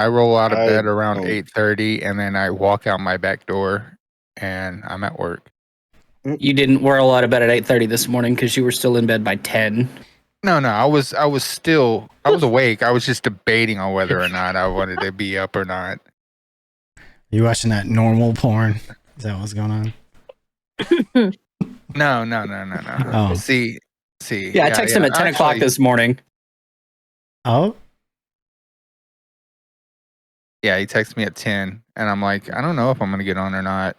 I roll out of I bed around don't- 8:30, and then I walk out my back door, and I'm at work. You didn't roll out of bed at 8:30 this morning because you were still in bed by 10. No, I was awake. I was just debating on whether or not I wanted to be up or not. You watching that normal porn? Is that what's going on? No. Oh. See. Yeah, I texted him at 10 o'clock this morning. Oh? Yeah, he texted me at 10, and I'm like, I don't know if I'm going to get on or not.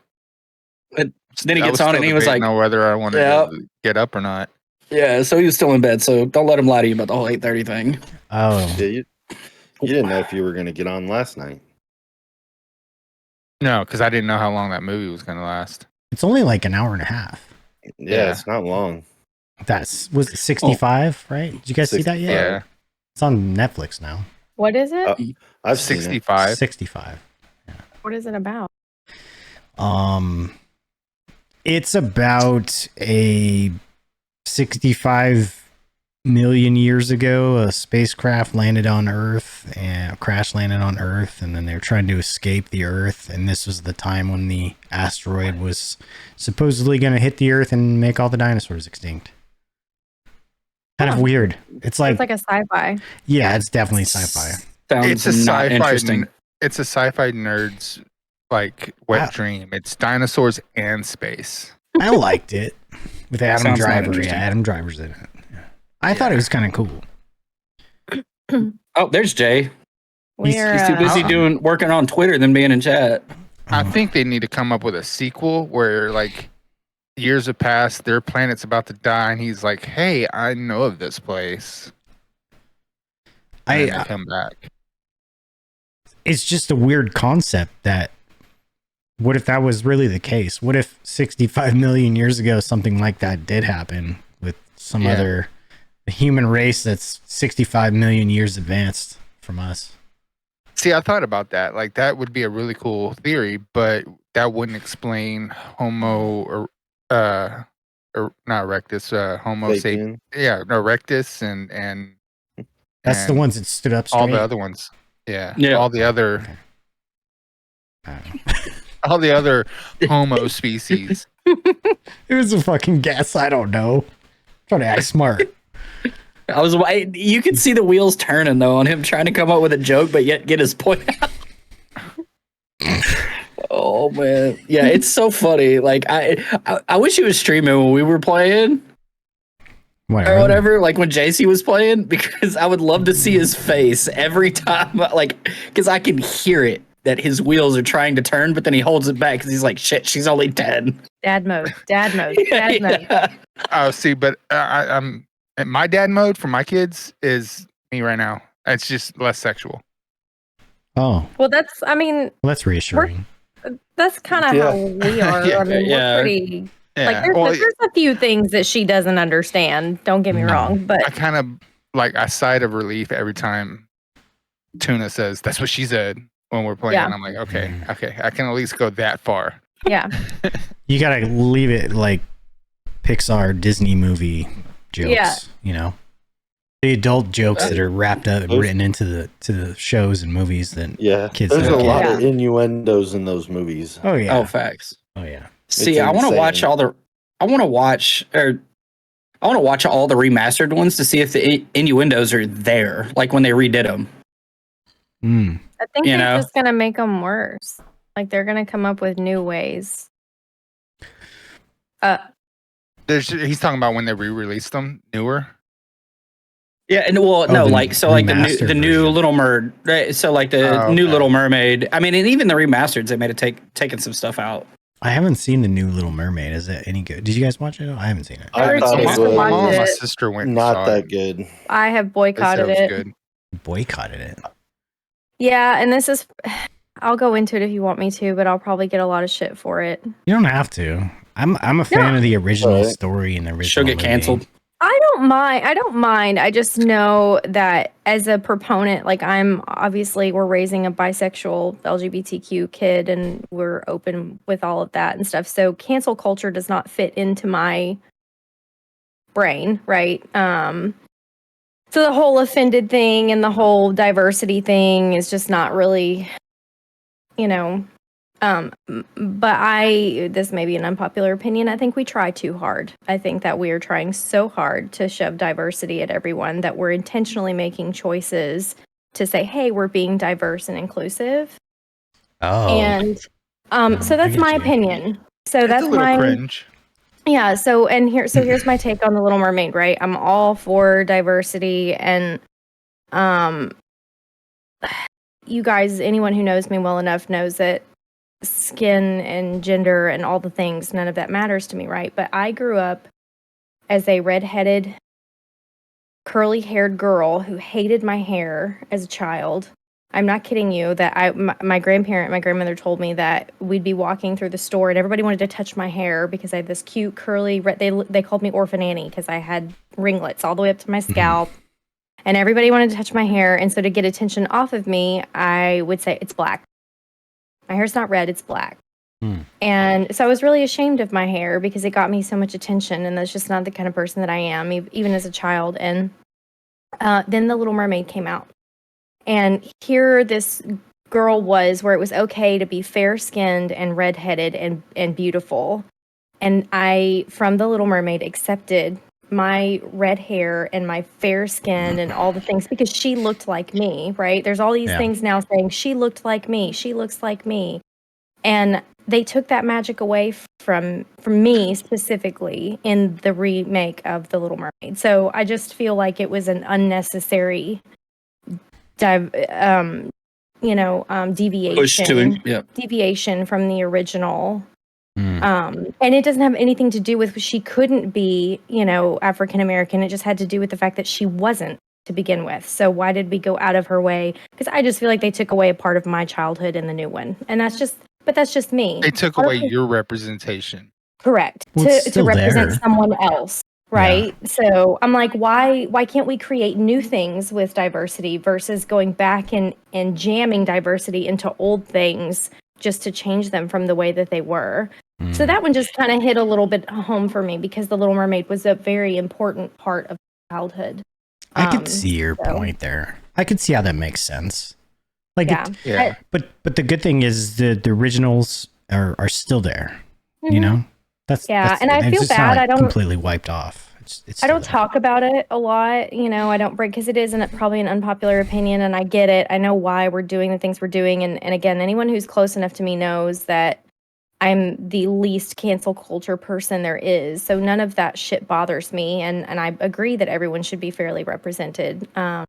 Then he I gets was on still and he was like, debating on whether I wanted to get up or not. yeah, so he was still in bed, so don't let him lie to you about the whole 8:30 thing. Oh. Yeah, you didn't know if you were going to get on last night. No, because I didn't know how long that movie was going to last. It's only like an hour and a half. Yeah, it's not long. Was it 65, right? Did you guys see that yet? Yeah. It's on Netflix now. What is it? I've seen it. 65. 65. What is it about? It's about a 65 million years ago, a spacecraft landed on Earth and crash landed on Earth, and then they're trying to escape the Earth. And this was the time when the asteroid was supposedly going to hit the Earth and make all the dinosaurs extinct. Kind of weird. It's like a sci-fi. Yeah, it's definitely sci-fi. It's a not sci-fi. interesting. It's a sci-fi nerd's like wet dream. It's dinosaurs and space. I liked it with Adam Sounds not Driver. interesting. Yeah, Adam Driver's in it. I thought it was kind of cool. Oh, there's Jay. He's too busy uh, working on Twitter than being in chat. I think they need to come up with a sequel where like years have passed, their planet's about to die, and he's like, "Hey, I know of this place." And then they come back. It's just a weird concept that what if that was really the case? What if 65 million years ago something like that did happen with some other human race that's 65 million years advanced from us? See, I thought about that. Like that would be a really cool theory, but that wouldn't explain Homo or not erectus, Homo sapien. Yeah, erectus and that's the ones that stood up straight. All the other ones. Yeah. All the other Okay. all the other Homo species. It was a fucking guess. I don't know. Trying to act smart. You could see the wheels turning though on him trying to come up with a joke, but yet get his point out. Oh man, yeah, it's so funny. Like I wish he was streaming when we were playing. Or whatever, like when JC was playing, because I would love to see his face every time, like, because I can hear it that his wheels are trying to turn, but then he holds it back because he's like, shit, she's only 10. Dad mode. Mode. Oh, see, but I'm my dad mode for my kids is me right now. It's just less sexual. Oh, well, that's reassuring. That's kind of how we are. I mean, we're pretty. Like there's a few things that she doesn't understand. Don't get me wrong, but I kind of like a sigh of relief every time Tuna says that's what she said when we're playing. I'm like, okay, I can at least go that far. Yeah. You gotta leave it like Pixar Disney movie jokes. Yeah. You know, the adult jokes that are wrapped up and written into the shows and movies that kids. There's a lot of innuendos in those movies. Oh yeah. Oh, facts. Oh yeah. See, I want to watch all the remastered ones to see if the innuendos are there, like when they redid them. I think they're just gonna make them worse. Like they're gonna come up with new ways. He's talking about when they re-released them, newer. Yeah, and the new Little Mermaid. Right? So like the new Little Mermaid. I mean, and even the remastered, they may have taken some stuff out. I haven't seen the new Little Mermaid. Is it any good? Did you guys watch it? I haven't seen it. I thought it was my sister went. Not that good. I have boycotted it. Boycotted it. Yeah, and this is. I'll go into it if you want me to, but I'll probably get a lot of shit for it. You don't have to. I'm a fan of the original story and the original. She'll get canceled. I don't mind. I just know that as a proponent, like we're raising a bisexual LGBTQ kid and we're open with all of that and stuff. So cancel culture does not fit into my brain, right? So the whole offended thing and the whole diversity thing is just not really, you know, but this may be an unpopular opinion. I think we try too hard. I think that we are trying so hard to shove diversity at everyone that we're intentionally making choices to say, hey, we're being diverse and inclusive. Oh. And so that's my opinion. So that's a little my cringe. Yeah, here's my take on the Little Mermaid, right? I'm all for diversity and you guys, anyone who knows me well enough knows that skin and gender and all the things, none of that matters to me, right? But I grew up as a redheaded, curly-haired girl who hated my hair as a child. I'm not kidding you that my grandmother told me that we'd be walking through the store and everybody wanted to touch my hair because I had this cute curly they called me Orphan Annie because I had ringlets all the way up to my scalp. And everybody wanted to touch my hair, and so to get attention off of me, I would say it's black. My hair's not red, it's black. And so I was really ashamed of my hair because it got me so much attention, and that's just not the kind of person that I am, even as a child. And then The Little Mermaid came out. And here this girl was where it was okay to be fair-skinned and redheaded and beautiful. And I, from The Little Mermaid, accepted my red hair and my fair skin and all the things because she looked like me, right? There's all these things now saying she looked like me, she looks like me. And they took that magic away from me specifically in the remake of The Little Mermaid. So I just feel like it was an unnecessary deviation deviation from the original. And it doesn't have anything to do with she couldn't be, African American. It just had to do with the fact that she wasn't to begin with. So why did we go out of her way? Because I just feel like they took away a part of my childhood in the new one. And that's just me. They took away your representation. Correct. To represent someone else. Right. Yeah. So I'm like, why can't we create new things with diversity versus going back and jamming diversity into old things just to change them from the way that they were. So that one just kind of hit a little bit home for me because The Little Mermaid was a very important part of childhood. I could see your point there. I could see how that makes sense. But the good thing is the originals are still there. That's and I feel bad. I don't completely wiped off. I don't talk about it a lot. I don't break because it isn't probably an unpopular opinion, and I get it. I know why we're doing the things we're doing, and again, anyone who's close enough to me knows that I'm the least cancel culture person there is. So none of that shit bothers me, and I agree that everyone should be fairly represented. I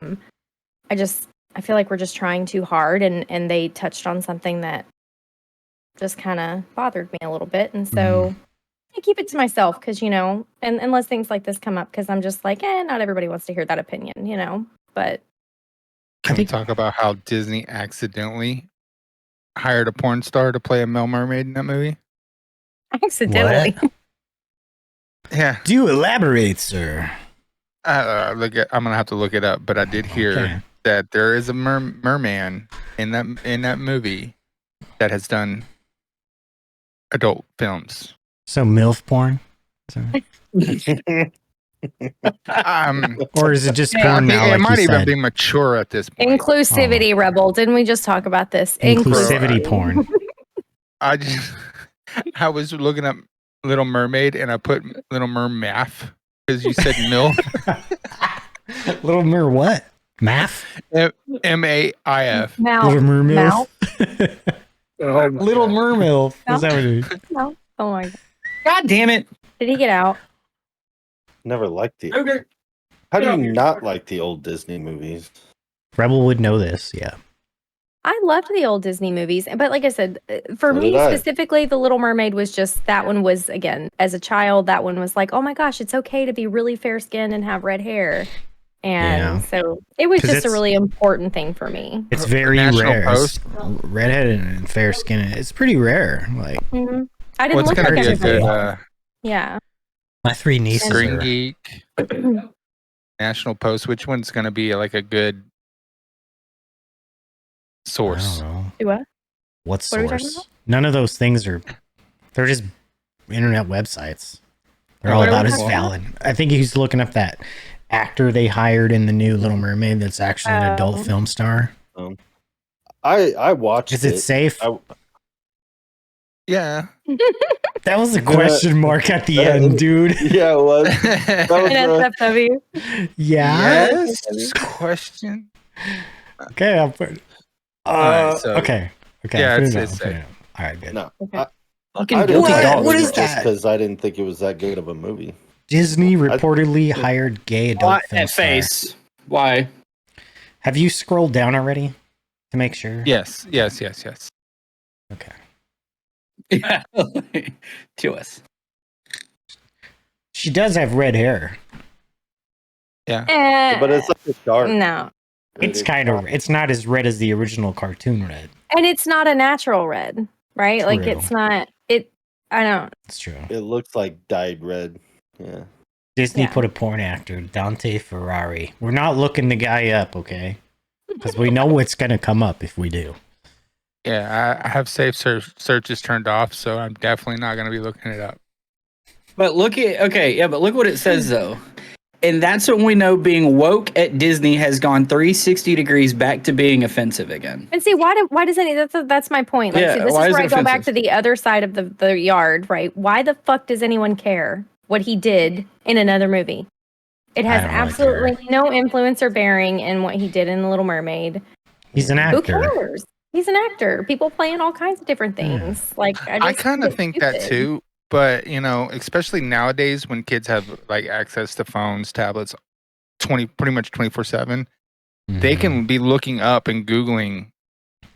feel like we're just trying too hard, and they touched on something that just kind of bothered me a little bit, and so. I keep it to myself because, and unless things like this come up, because I'm just like, not everybody wants to hear that opinion, but. Can we talk about how Disney accidentally hired a porn star to play a male mermaid in that movie? Accidentally? What? Yeah. Do elaborate, sir. I'm going to have to look it up, but I did hear that there is a merman in that movie that has done adult films. So MILF porn? Or is it just porn now? It might even be mature at this point. Inclusivity, Rebel. Didn't we just talk about this? Inclusivity porn. I was looking up Little Mermaid and I put Little Mermath because you said MILF. Little Mer what? Math? MAIF. Little Mermilf. Little Mermilf. Is that what it is? No. Oh my God. God damn it. Did he get out? Never liked the. Okay. How do you not like the old Disney movies? Rebel would know this, yeah. I loved the old Disney movies, but like I said, for me specifically, The Little Mermaid was just, that one was, again, as a child, that one was like, oh my gosh, it's okay to be really fair-skinned and have red hair. And so it was just a really important thing for me. It's very rare. Redheaded and fair-skinned, it's pretty rare. Like. Mm-hmm. I didn't look like everybody. Yeah. My three nieces Screen Geek, National Post. Which one's going to be like a good source? I don't know. Do what? What source? None of those things are. They're just internet websites. They're all about as valid. I think he's looking up that actor they hired in the new Little Mermaid that's actually an adult film star? I watched Is it safe? Yeah. That was a question mark at the end, dude. Yeah, it was. That NSFW. Yeah. Yes. Question. Okay, I'll put. Alright, so- okay. Yeah, put it's it on, safe. put it on. All right, good. No. Okay. Fucking I guilty didn't dog. What is just that? because I didn't think it was that good of a movie. Disney reportedly hired gay adult film That star. face. Why? Have you scrolled down already to make sure? Yes. Okay. Yeah. To us. She does have red hair. Yeah. But it's like dark. No. It's kind of. It's not as red as the original cartoon red. And it's not a natural red, right? Like True. it's not. I don't. It's true. It looks like dyed red. Yeah. Disney Yeah. put a porn actor, Dante Ferrari. We're not looking the guy up, okay? Because we know what's gonna come up if we do. Yeah. I have safe searches turned off, so I'm definitely not going to be looking it up. But look what it says though. And that's when we know being woke at Disney has gone 360 degrees back to being offensive again. And see, why does any? That's my point. Like, Yeah, see, this is why is where it I go back offensive? to the other side of the yard, right? Why the fuck does anyone care what he did in another movie? It has I don't really absolutely no influence or bearing in what he did in The Little Mermaid. He's an Who actor. cares? He's an actor. People playing all kinds of different things. Like I kind of think that stupid. too, but especially nowadays when kids have like access to phones, tablets, pretty much 24/7, they can be looking up and Googling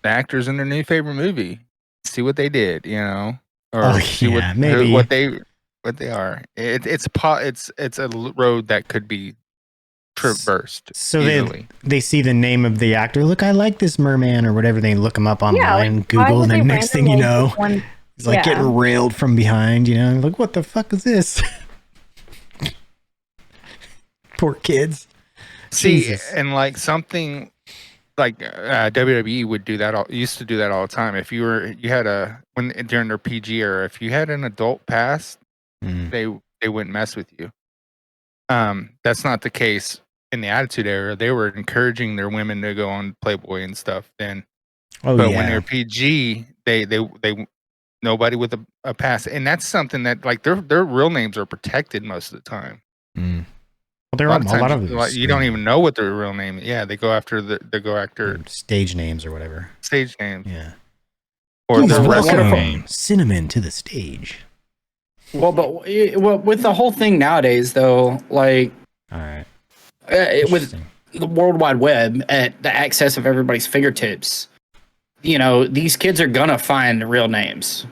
the actors in their new favorite movie, see what they did, or see what they are. It's a road that could be traversed. So easily. they see the name of the actor. Look, I like this merman or whatever. They look him up online, why Google, would and they the next thing you randomly know, pick one? he's like getting railed from behind. Like what the fuck is this? Poor kids. See, Jesus. and like something like WWE would do that. Used to do that all the time. If you had during their PG era, if you had an adult pass, they wouldn't mess with you. That's not the case in the Attitude Era. They were encouraging their women to go on Playboy and stuff then. But when they're PG, they nobody with a pass, and that's something that like their real names are protected most of the time. Well, there are a lot of you don't even know what their real name is. Yeah, they go after stage names or whatever. Stage names. Yeah. Or Please their wrestling welcome name. Cinnamon to the stage. Well, with the whole thing nowadays, though, like, all right, with the World Wide Web at the access of everybody's fingertips, these kids are gonna find real names.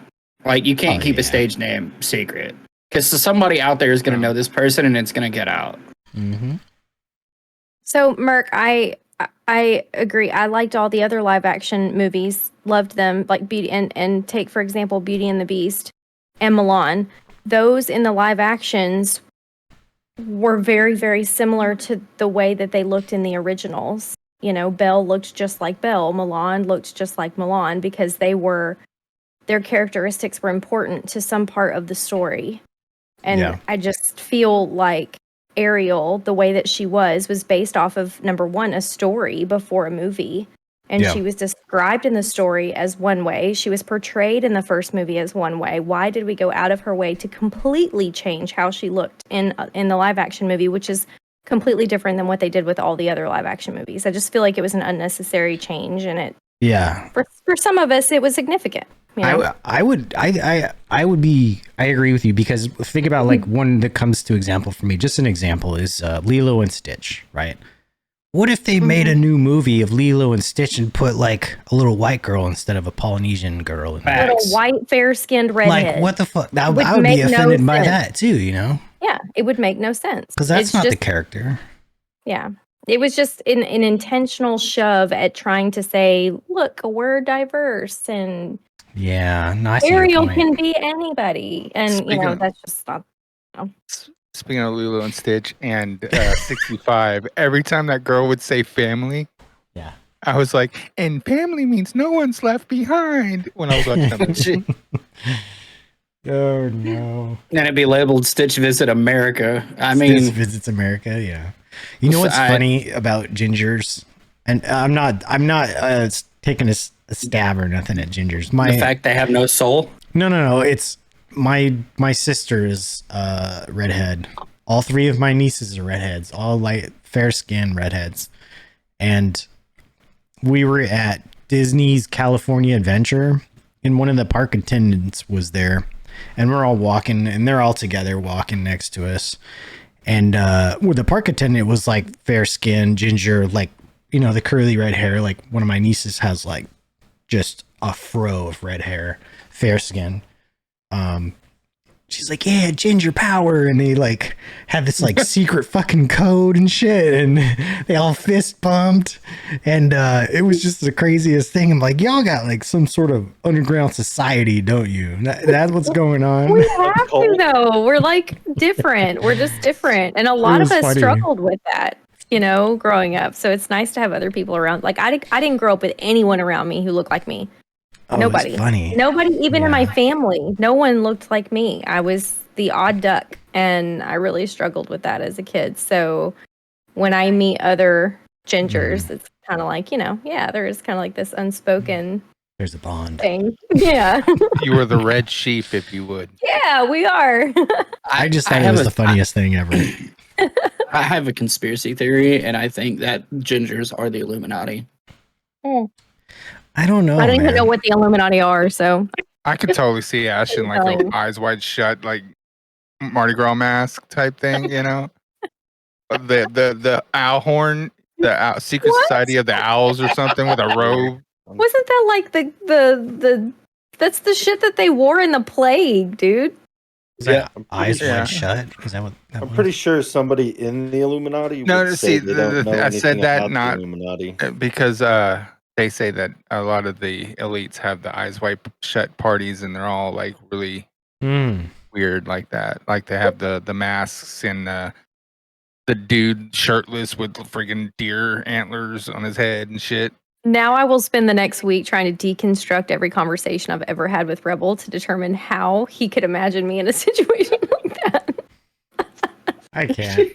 Like, you can't keep a stage name secret because somebody out there is gonna know this person, and it's gonna get out. Mm-hmm. So, Merc, I agree. I liked all the other live action movies, loved them, like Beauty and take for example Beauty and the Beast and Milan. Those in the live actions were very, very similar to the way that they looked in the originals. Belle looked just like Belle. Milan looked just like Milan because their characteristics were important to some part of the story. And I just feel like Ariel, the way that she was based off of, number one, a story before a movie. And she was described in the story as one way. She was portrayed in the first movie as one way. Why did we go out of her way to completely change how she looked in the live action movie, which is completely different than what they did with all the other live action movies? I just feel like it was an unnecessary change, and it for some of us it was significant. I agree with you, because think about like one that comes to example for me. Just an example is Lilo and Stitch, right? What if they made a new movie of Lilo and Stitch and put like a little white girl instead of a Polynesian girl? A little white, fair-skinned redhead. Like, what the fuck? I would be offended by that too, Yeah, it would make no sense. Because that's not the character. Yeah. It was just an intentional shove at trying to say, look, we're diverse and Ariel can be anybody. And, that's just not. Speaking of Lilo and Stitch and 65, every time that girl would say family, I was like, and family means no one's left behind when I was watching that movie. Oh no. And it'd be labeled Stitch Visit America. I Stitch mean, visits America. Yeah. You know what's funny about gingers? And I'm not taking a stab or nothing at gingers. The fact they have no soul. No. It's my sister is redhead. All three of my nieces are redheads. All light, fair skin redheads. And we were at Disney's California Adventure, and one of the park attendants was there, and we're all walking, and they're all together walking next to us. And the park attendant was like fair skin, ginger, like, you know, the curly red hair. Like one of my nieces has like just a fro of red hair, fair skin. She's like, yeah, ginger power. And they like had this like secret fucking code and shit. And they all fist pumped. And it was just the craziest thing. I'm like, y'all got like some sort of underground society, don't you? That's what's going on. We have to, though. We're like different. We're just different. And a lot of us struggled with that, you know, growing up. So it's nice to have other people around. Like I didn't grow up with anyone around me who looked like me. Oh, Nobody. Funny. Nobody, even in my family. No one looked like me. I was the odd duck, and I really struggled with that as a kid. So when I meet other gingers, it's kind of like, you know, yeah, there is kind of like this unspoken. There's a bond thing. Yeah. You were the red sheep, if you would. Yeah, we are. I just thought it was the funniest thing ever. I have a conspiracy theory, and I think that gingers are the Illuminati. I don't know. I don't even know what the Illuminati are, so I could totally see Ash in like a eyes wide shut, like Mardi Gras mask type thing, you know? The owl horn, the secret society of the owls or something with a robe. Wasn't that like the that's the shit that they wore in the plague, dude? Is that eyes wide shut? Is that what I'm pretty sure somebody in the Illuminati would say they don't know I said that about not the Illuminati. because they say that a lot of the elites have the eyes wide shut parties, and they're all like really weird like that. Like they have the masks and the dude shirtless with friggin' deer antlers on his head and shit. Now I will spend the next week trying to deconstruct every conversation I've ever had with Rebel to determine how he could imagine me in a situation like that. I can't.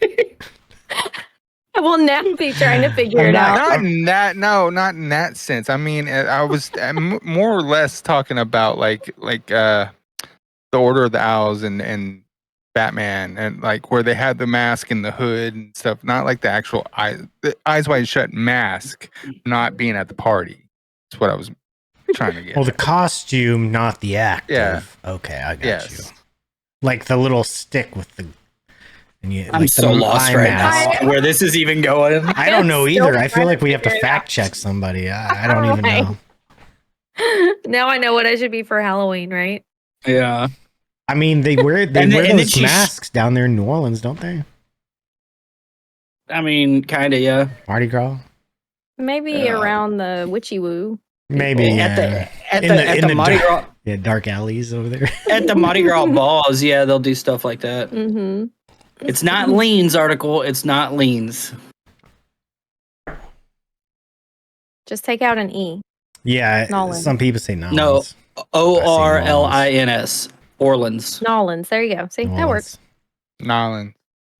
I will now be trying to figure it out. Not in that sense. I mean, I was more or less talking about like the Order of the Owls and Batman, and like where they had the mask and the hood and stuff. Not like the actual eyes wide shut mask, not being at the party. That's what I was trying to get. Well, the costume, not the act. Yeah. Okay, I got you. Like the little stick with the. And you, I'm like so lost right now where this is even going. I don't know either. I feel like we have to fact check somebody. I don't even know. Now I know what I should be for Halloween, right? Yeah. I mean, they wear those masks down there in New Orleans, don't they? I mean, kind of, yeah. Mardi Gras? Maybe around the Witchy Woo. Maybe, yeah. At the Mardi Gras. Yeah, dark alleys over there. At the Mardi Gras balls, yeah, they'll do stuff like that. Mm-hmm. It's not Lean's article. It's not Lean's. Just take out an E. Yeah, Nolans. Some people say Nolans. No, Orlins. Orleans. Nolans. There you go. See, that works. Nolans.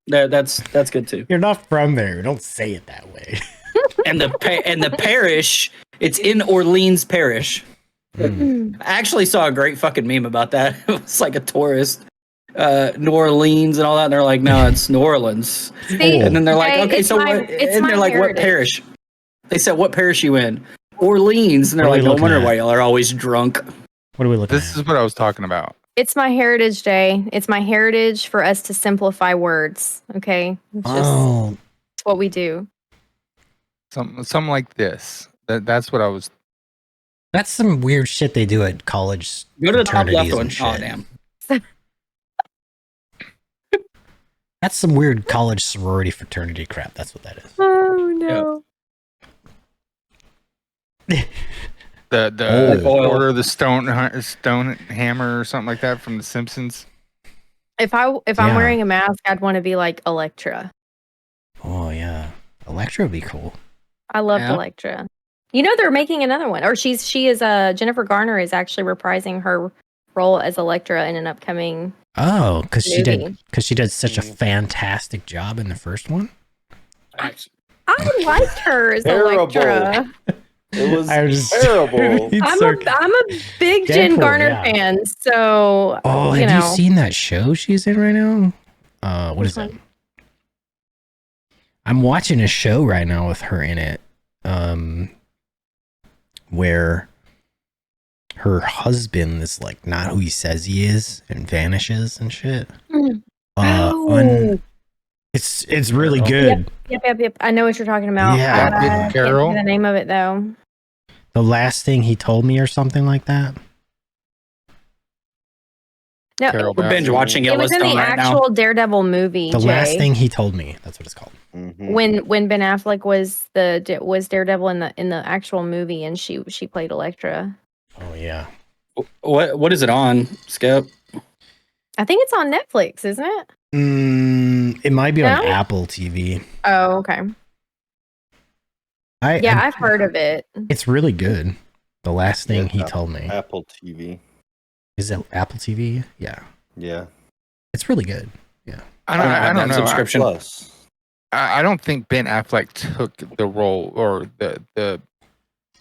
That's good too. You're not from there. Don't say it that way. And the parish, it's in Orleans Parish. I actually saw a great fucking meme about that. It was like a tourist, New Orleans and all that. And they're like, no, it's New Orleans. See, and then they're like, okay, so what? And they're like, what parish? They said, what parish you in? Orleans. And they're like, no wonder why y'all are always drunk. What are we looking at? This is what I was talking about. It's my heritage day. It's my heritage for us to simplify words. Okay, it's just it's what we do. Something like this. That's what I was. That's some weird shit they do at college. Go to the top left one. Oh, damn. That's some weird college sorority fraternity crap. That's what that is. Oh no. Yep. The Order of the Stone Hammer or something like that from The Simpsons. If I'm wearing a mask, I'd want to be like Elektra. Oh yeah, Elektra would be cool. I loved Elektra. You know they're making another one, or she is Jennifer Garner is actually reprising her role as Elektra in an upcoming. Oh, because she movie. did such a fantastic job in the first one. I liked her as Terrible. Elektra. It was just- terrible. I'm a big Jen Deadpool, Garner yeah. fan, so Oh, have you seen that show she's in right now? What is that? I'm watching a show right now with her in it, where her husband is like not who he says he is and vanishes and shit. It's really good. Yep. I know what you're talking about. Yeah. I can't Carol? think of the name of it though. The last thing he told me, or something like that. No, Carol We're binge watching it was in the Yellowstone right now. actual Daredevil movie. The Jay, last thing he told me. That's what it's called. Mhm. when Ben Affleck was Daredevil in the actual movie, and she played Elektra. Oh yeah. What is it on, Skip? I think it's on Netflix, isn't it? It might be on No? Apple TV. Oh, okay. I've heard of it. It's really good. The last thing Yeah, he told me. Apple TV. Is it Apple TV? Yeah. Yeah. It's really good. Yeah. I don't know. Subscription. Plus. I don't think Ben Affleck took the role or the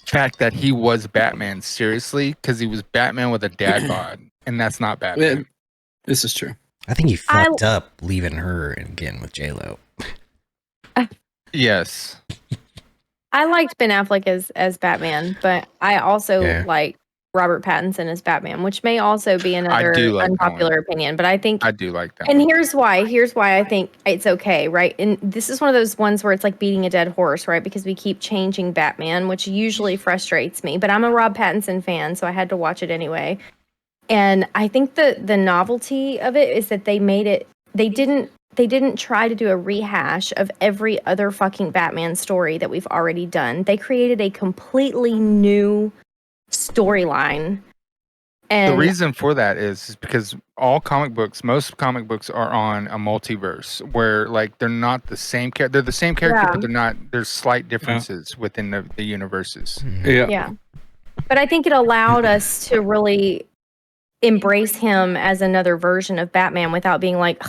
fact that he was Batman seriously, because he was Batman with a dad bod, and that's not Batman. This is true. I think he fucked up leaving her and getting with J-Lo. Yes. I liked Ben Affleck as Batman, but I also Yeah. like Robert Pattinson as Batman, which may also be another do like that unpopular opinion. But I think, I do like that. and here's why I think it's okay, right? And this is one of those ones where it's like beating a dead horse, right? Because we keep changing Batman, which usually frustrates me. But I'm a Rob Pattinson fan, so I had to watch it anyway. And I think the novelty of it is that they made it. They didn't try to do a rehash of every other fucking Batman story that we've already done. They created a completely new storyline. And the reason for that is because most comic books are on a multiverse where like they're not the same character. They're the same character, Yeah. but they're not. There's slight differences within the universes. yeah. But I think it allowed us to really embrace him as another version of Batman without being like,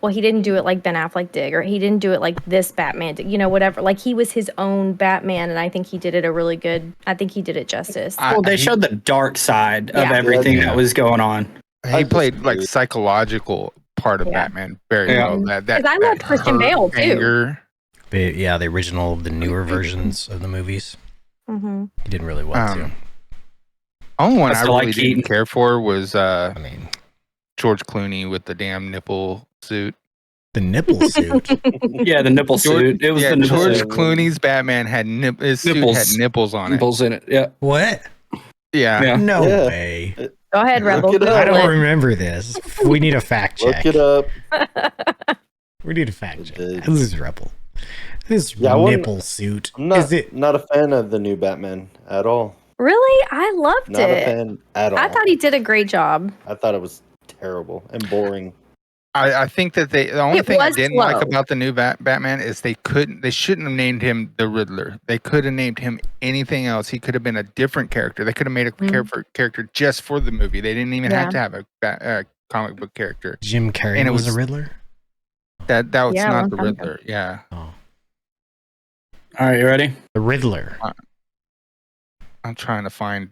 well, he didn't do it like Ben Affleck did, or he didn't do it like this Batman did, whatever. Like, he was his own Batman, and I think he did it justice. Well, they showed the dark side of Yeah. everything Yeah. that was going on. He played like psychological part of Yeah. Batman very Yeah. well. That 'Cause I loved Christian hurt, Bale, too. anger. But yeah, the original, the newer versions of the movies. Mm-hmm. He did really well too. Only one I I still really like didn't Keaton. care for was I mean, George Clooney with the damn nipple suit. the nipple suit. Yeah, the nipple suit. It was the nipple George suit. Clooney's Batman had his suit Nipples. had nipples on it. Nipples in it. Yeah. What? Yeah. Yeah. No Yeah. way. Go ahead, Look Rebel. it up. I don't Google it. remember this. We need a fact check. Look it up. We need a fact check. did. This is Rebel. This Yeah, I wouldn't- nipple suit. I'm not, Is it? not a fan of the new Batman at all. Really? I loved Not a it. fan at all. I thought he did a great job. I thought it was terrible and boring. I think that the only It thing I was didn't like slow. about the new Batman is they shouldn't have named him the Riddler. They could have named him anything else. He could have been a different character. They could have made a character just for the movie. They didn't even have to have a comic book character. Jim Carrey And it was a was- Riddler? That was Yeah, a not long the time ago. Riddler. Yeah. Oh. All right, you ready? The Riddler. I'm trying to find.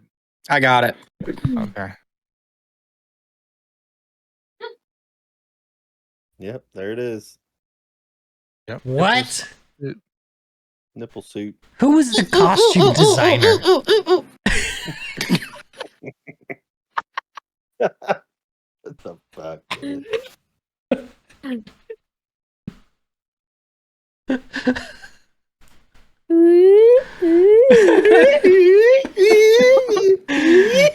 I got it. Okay. Yep, there it is. Yep. What? Nipple suit. Who was the costume designer? What the fuck? Man?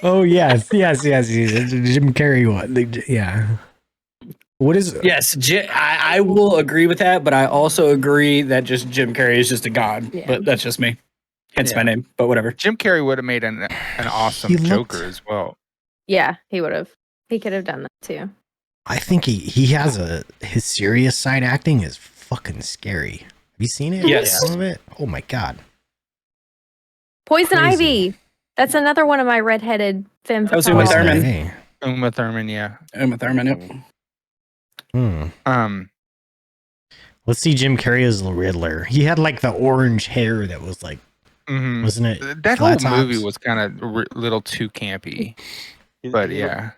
Oh yes. Jim Carrey one. Yeah. What is it? Yes, I will agree with that, but I also agree that just Jim Carrey is just a god. Yeah. But that's just me. Hence my name, but whatever. Jim Carrey would have made an awesome He looked- Joker as well. Yeah, he would have. He could have done that too. I think he has his serious side acting is fucking scary. Have you seen it? Yes. Some of it? Oh my god. Poison Crazy. Ivy. That's another one of my redheaded femme That was Uma fatales. Thurman. Hey. Uma Thurman, yeah. Uma Thurman. Yep. Let's see Jim Carrey as the Riddler. He had like the orange hair that was like, wasn't it? That whole movie tops? was kind of a little too campy. But yeah,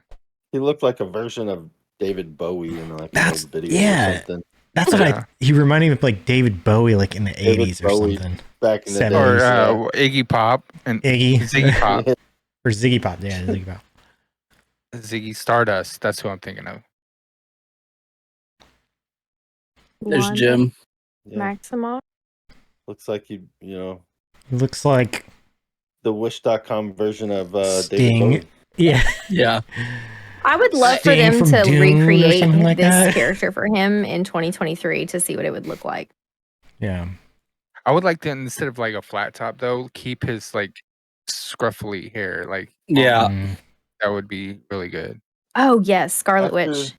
he looked like a version of David Bowie in like an old video or something. That's what he reminded me of, like David Bowie, like in the 80s or something. Back in the 70s. Or Iggy Pop and Ziggy Pop. Or Ziggy Pop, yeah, Ziggy Pop. Ziggy Stardust. That's who I'm thinking of. There's Jim. Maximoff. Looks like you know. Looks like the Wish.com version of Sting. David Bowie. Yeah. Yeah. I would love for them to recreate this character for him in 2023 to see what it would look like. Yeah. I would like to, instead of like a flat top though, keep his like scruffy hair. Like, yeah. That would be really good. Oh, yes. Scarlet Witch.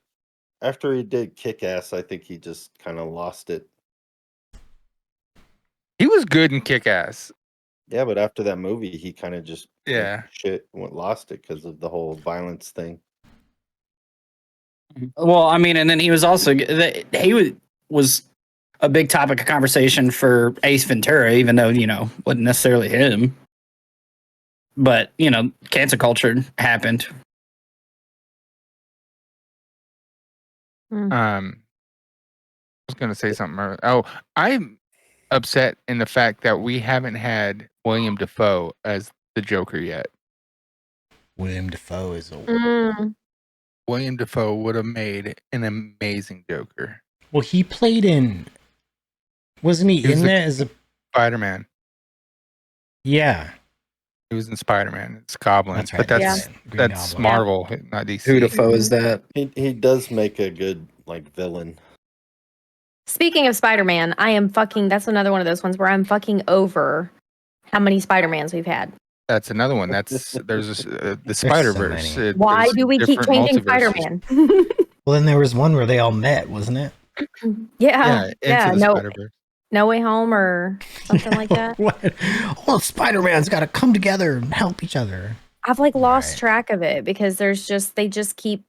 After he did Kick-Ass, I think he just kind of lost it. He was good in Kick-Ass. Yeah, but after that movie, he kind of just lost it because of the whole violence thing. Well, I mean, and then he was also was a big topic of conversation for Ace Ventura, even though wasn't necessarily him. But cancel culture happened. I was gonna say something earlier. Oh, I'm upset in the fact that we haven't had William Dafoe as the Joker yet. William Dafoe is William Dafoe would have made an amazing Joker. Well, he played in. Wasn't he in that as a Spider-Man? Yeah, he was in Spider-Man. It's Goblin, that's right. But that's Marvel, not DC. Who Dafoe is that? He does make a good villain. Speaking of Spider-Man, that's another one of those ones where I'm fucking over how many Spider-Mans we've had. That's another one. There's the Spider-Verse. Why do we keep changing Spider-Man? Well, then there was one where they all met, wasn't it? Yeah. No Way Home or something like that. Well, Spider-Man's got to come together and help each other. I've lost track of it because they just keep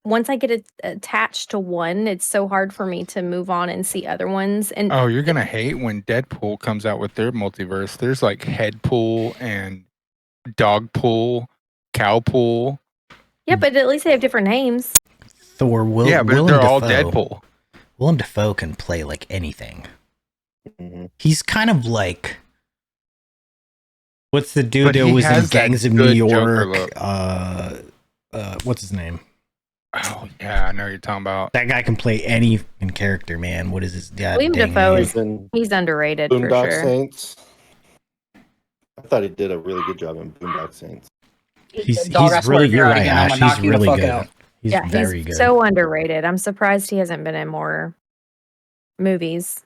once I get attached to one, it's so hard for me to move on and see other ones. And you're gonna hate when Deadpool comes out with their multiverse. There's like Headpool and Dogpool, Cowpool. Yeah, but at least they have different names. Thor, but they're all Deadpool. Willem Dafoe can play like anything. Mm-hmm. He's kind of like, what's the dude that was in Gangs of New York? What's his name? Oh yeah, I know what you're talking about. That guy can play any character, man. What is his dad? William Dafoe he's underrated for sure. Saints. I thought he did a really good job in Boondock Saints. He's really good, right, Ash. He's really good. He's very good. So underrated. I'm surprised he hasn't been in more movies.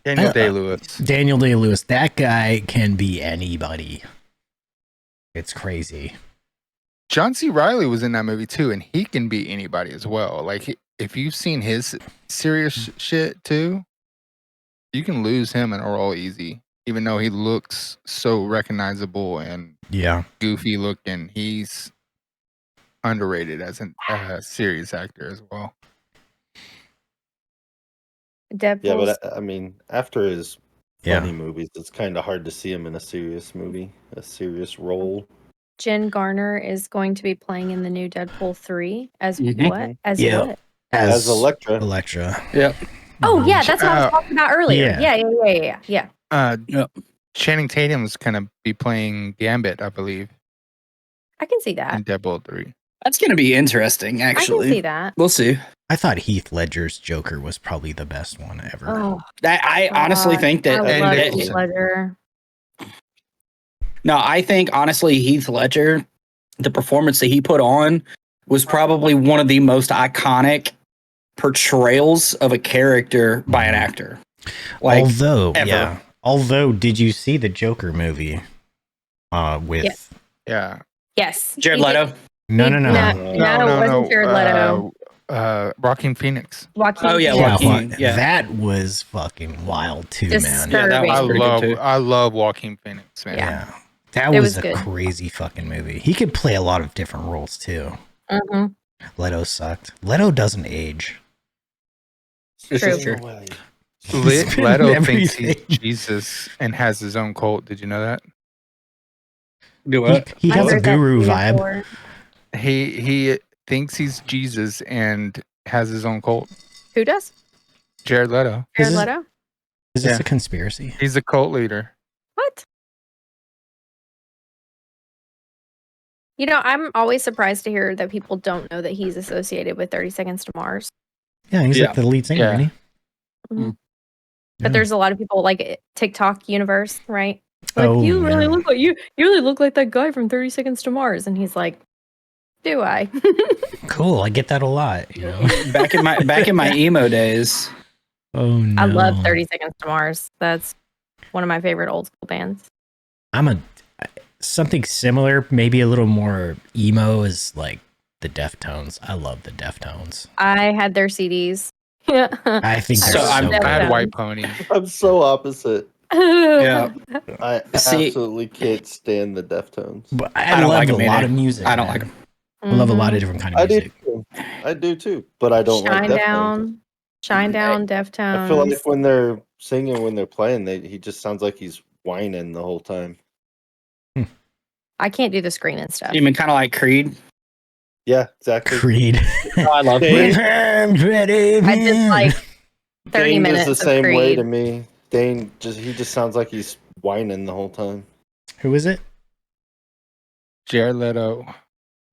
Daniel Day-Lewis. That guy can be anybody. It's crazy. John C. Reilly was in that movie too, and he can be anybody as well. Like, if you've seen his serious shit too, you can lose him in a role easy. Even though he looks so recognizable and goofy looking, he's underrated as a serious actor as well. Deadpool. Yeah, but I mean, after his funny movies, it's kind of hard to see him in a serious movie, a serious role. Jen Garner is going to be playing in the new Deadpool 3 as what? As what? As Elektra. Yeah. Oh yeah, that's what I was talking about earlier. Yeah. Channing Tatum's gonna be playing Gambit, I believe. I can see that. In Deadpool 3. That's gonna be interesting, actually. I can see that. We'll see. I thought Heath Ledger's Joker was probably the best one ever. Oh, I honestly think that. I love Heath Ledger. No, I think honestly, Heath Ledger, the performance that he put on was probably one of the most iconic portrayals of a character by an actor. Although, did you see the Joker movie? With Yes, Jared Leto. No, it wasn't Jared Leto. Joaquin Phoenix. Joaquin. That was fucking wild too, man. Yeah, that was pretty good too. I love Joaquin Phoenix, man. Yeah. That It was was a good. crazy fucking movie. He could play a lot of different roles too. Mm-hmm. Leto sucked. Leto doesn't age. True. Leto thinks he's Jesus and has his own cult. Did you know that? Do what? He has a heard that guru too vibe. before. He thinks he's Jesus and has his own cult. Who does? Jared Leto. Jared Leto? Is this a conspiracy? He's a cult leader. What? You know, I'm always surprised to hear that people don't know that he's associated with 30 Seconds to Mars. Yeah, he's like the lead singer, Yeah. isn't he? Mhm. Yeah. But there's a lot of people like TikTok universe, right? Like, Oh, you really yeah. look like you really look like that guy from 30 Seconds to Mars, and he's like, do I? Cool. I get that a lot. You know. Back in my emo days. Oh no. I love 30 Seconds to Mars. That's one of my favorite old school bands. Something similar, maybe a little more emo, is like the Deftones. I love the Deftones. I had their CDs. Yeah. I think they're So so I'm- good. I had White Pony. I'm so opposite. Yeah. I See- absolutely can't stand the Deftones. But I I don't love like a 'em lot either. of music. I don't man. like 'em. I love a lot Mhm. of different kind of I do music. too. I do too, but I don't like Deftones. Shine Down, Deftones. I feel like when they're singing, when they're playing, he just sounds like he's whining the whole time. I can't do the screaming stuff. You mean kind of like Creed? Yeah, exactly. Creed. Oh, I love Dane- Creed. I did like 30 Dane minutes is the same of way Creed. to me. Dane he just sounds like he's whining the whole time. Who is it? Jared Leto.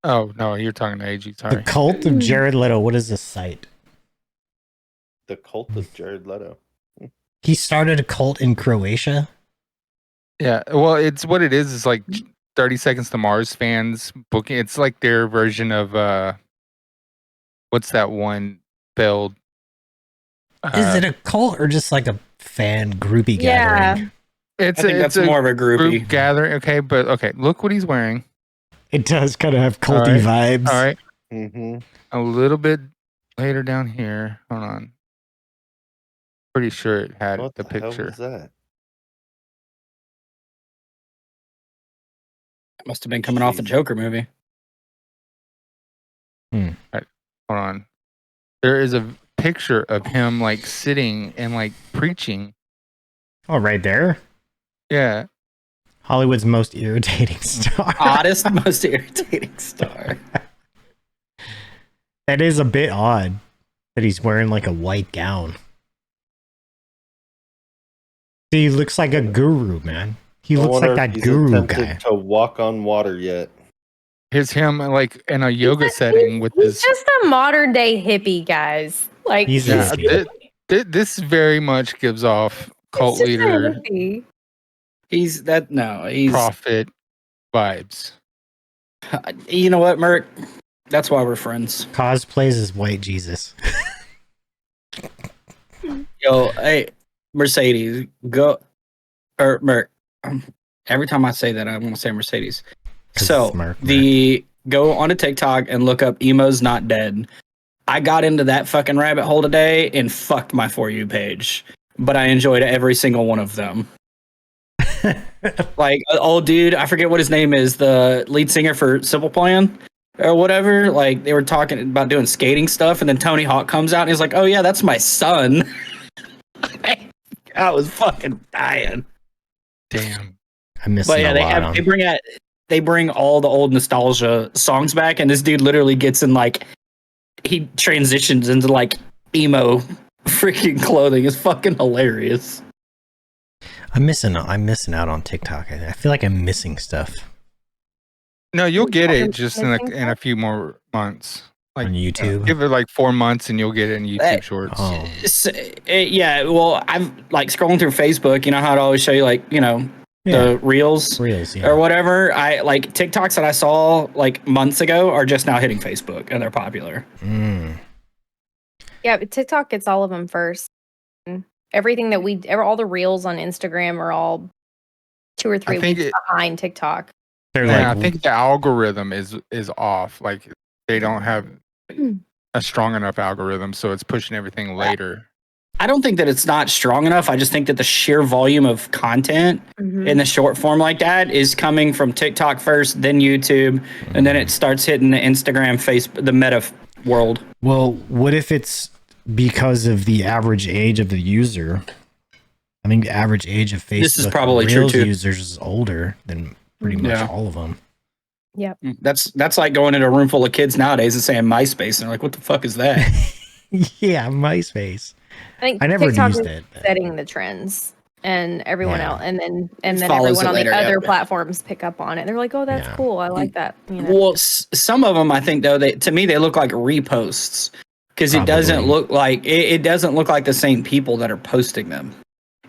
Oh no, you're talking to AG. The Sorry. Cult of Jared Leto. What is this site? The cult of Jared Leto. He started a cult in Croatia. Yeah. Well, it's what it is. It's like 30 Seconds to Mars fans booking. It's like their version of what's that one failed? Is it a cult or just like a fan groupie Yeah. gathering? I think that's a more of a groupie. group gathering. Okay, but okay. Look what he's wearing. It does kind of have culty vibes. All right. Mm-hmm. A little bit later down here. Hold on. Pretty sure it had What the the hell picture. was that? Must have been coming off the Jeez. Joker movie. Hold on. There is a picture of him like sitting and like preaching. Oh, right there. Yeah. Hollywood's most irritating star. Oddest, most irritating star. That is a bit odd that he's wearing like a white gown. He looks like a guru, man. He I looks wonder like if that he's guru attempted guy. to walk on water yet. Here's him like in a yoga setting with He's his. just a modern day hippie, guys. Like He's Yeah, a hippie. this very much gives off cult he's just a leader hippie. He's prophet vibes. You know what, Merc? That's why we're friends. Cosplays as white Jesus. Yo, hey, Mercedes, go or Merc. Every time I say that, I want to say Mercedes. 'Cause So it's Merc. go onto TikTok and look up "Emo's Not Dead." I got into that fucking rabbit hole today and fucked my For You page, but I enjoyed every single one of them. Like, old dude, I forget what his name is, the lead singer for Simple Plan or whatever. Like, they were talking about doing skating stuff, and then Tony Hawk comes out and he's like, "Oh yeah, that's my son." I was fucking dying. Damn. I'm missing But yeah, a lot. they bring all the old nostalgia songs back, and this dude literally gets in like he transitions into like emo freaking clothing. It's fucking hilarious. I'm missing out on TikTok. I feel like I'm missing stuff No, you'll get You're it just in missing a few more months. Like on YouTube. give it like 4 months and you'll get it in YouTube Shorts. Oh, Yeah, well, I'm like scrolling through Facebook. You know how it always show you like yeah. the reels Reels, yeah. or whatever. I like TikToks that I saw like months ago are just now hitting Facebook and they're popular. Mm. Yeah, but TikTok gets all of them first. Everything that all the reels on Instagram are all 2 or 3 think weeks behind TikTok. They're Yeah, like, I think the algorithm is off. Like they don't have a strong enough algorithm, so it's pushing everything later. I don't think that it's not strong enough. I just think that the sheer volume of content in the short form like that is coming from TikTok first, then YouTube, and then it starts hitting the Instagram, Facebook, the meta world. Well, what if it's because of the average age of the user? I think the average age of Facebook this is probably Reels true too. users is older than pretty much all of them. Yep. That's like going into a room full of kids nowadays and saying MySpace, and they're like, "What the fuck is that?" Yeah, MySpace. I think I never TikTok used is it. setting the trends, and everyone else, and then follows everyone on it the later, other platforms pick up on it. They're like, "Oh, that's cool. I like that." You know? Well, some of them, I think, though, to me they look like reposts because it doesn't look like it doesn't look like the same people that are posting them.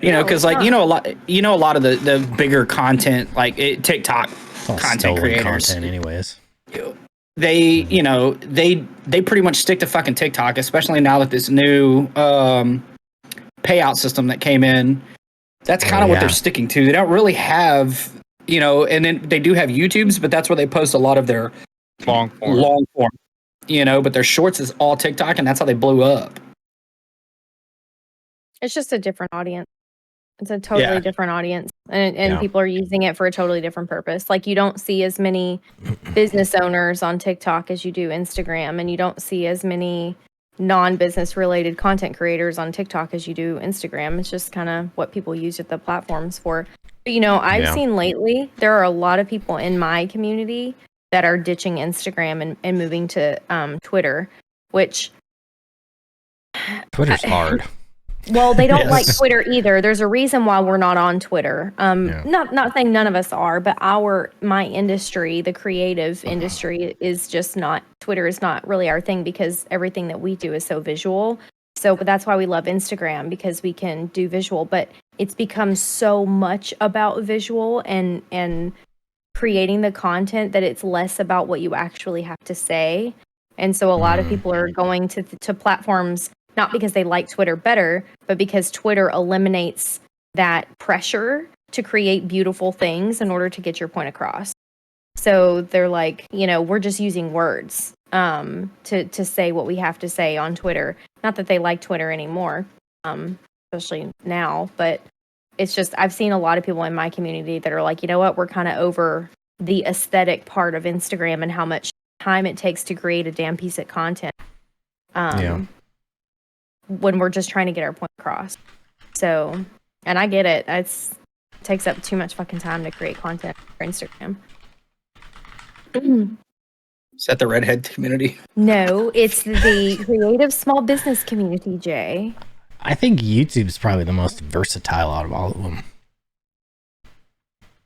You know, because like a lot of the bigger content, like TikTok content creators, content anyways. They they pretty much stick to fucking TikTok, especially now that this new payout system that came in. That's kind of what they're sticking to. They don't really have, and then they do have YouTubes, but that's where they post a lot of their long form, but their shorts is all TikTok, and that's how they blew up. It's just a different audience. It's a totally different audience, and people are using it for a totally different purpose. Like, you don't see as many business owners on TikTok as you do Instagram, and you don't see as many non-business related content creators on TikTok as you do Instagram. It's just kind of what people use the platforms for. But, I've seen lately, there are a lot of people in my community that are ditching Instagram and moving to Twitter, which Twitter's hard. Well, they don't like Twitter either. There's a reason why we're not on Twitter. Not saying none of us are, but my industry, the creative industry, is just not. Twitter is not really our thing because everything that we do is so visual. But that's why we love Instagram, because we can do visual. But it's become so much about visual and creating the content that it's less about what you actually have to say. And so a lot of people are going to platforms, not because they like Twitter better, but because Twitter eliminates that pressure to create beautiful things in order to get your point across. So they're like, we're just using words to say what we have to say on Twitter. Not that they like Twitter anymore, especially now, but it's just, I've seen a lot of people in my community that are like, you know what, we're kind of over the aesthetic part of Instagram and how much time it takes to create a damn piece of content. When we're just trying to get our point across. So, and I get it. It takes up too much fucking time to create content for Instagram. Is that the redhead community? No, it's the creative small business community, Jay. I think YouTube's probably the most versatile out of all of them.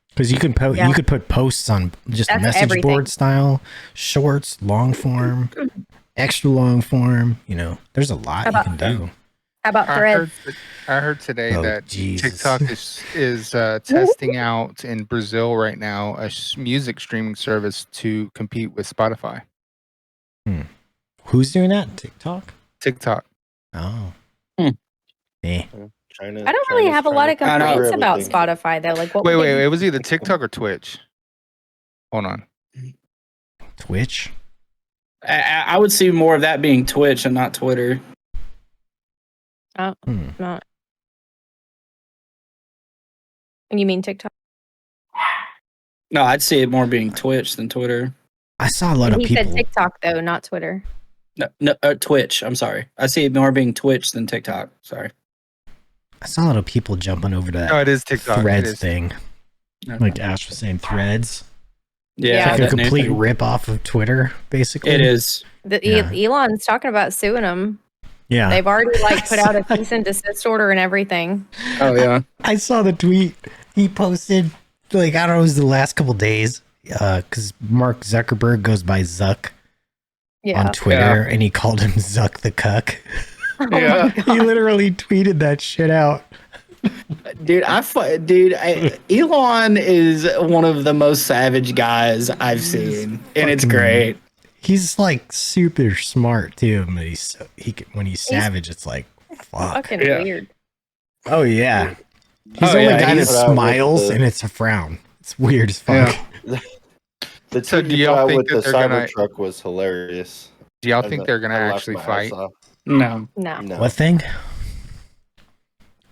Because you could put posts on just message board style, shorts, long form, extra long form. There's a lot you can do. How about Threads? I heard today that TikTok is testing out in Brazil right now a music streaming service to compete with Spotify. Who's doing that? TikTok. Oh. China, I don't really have a lot of complaints about Spotify though. Like, what? Wait. It was either TikTok or Twitch. Hold on. Twitch. I would see more of that being Twitch and not Twitter. Oh, not. And you mean TikTok? No, I'd see it more being Twitch than Twitter. I saw a lot of people. He said TikTok though, not Twitter. No, Twitch. I'm sorry. I see it more being Twitch than TikTok. Sorry. I saw a lot of people jumping over to that. No, it is TikTok. Threads thing. Like Ash was saying, Threads. Yeah, it's like a complete rip off of Twitter, basically. It is. Elon's talking about suing them. Yeah. They've already put out a cease and desist order and everything. Oh yeah. I saw the tweet he posted, I don't know, it was the last couple days, because Mark Zuckerberg goes by Zuck on Twitter, and he called him Zuck the Cuck. Yeah. He literally tweeted that shit out. Dude, Elon is one of the most savage guys I've seen, and it's great. He's super smart too, but when he's savage, it's like fuck. Fucking weird. Oh yeah, he's the only guy that smiles and it's a frown. It's weird as fuck. Yeah. The tweet you put out with the Cybertruck was hilarious. Do y'all think they're gonna actually fight? No. What thing?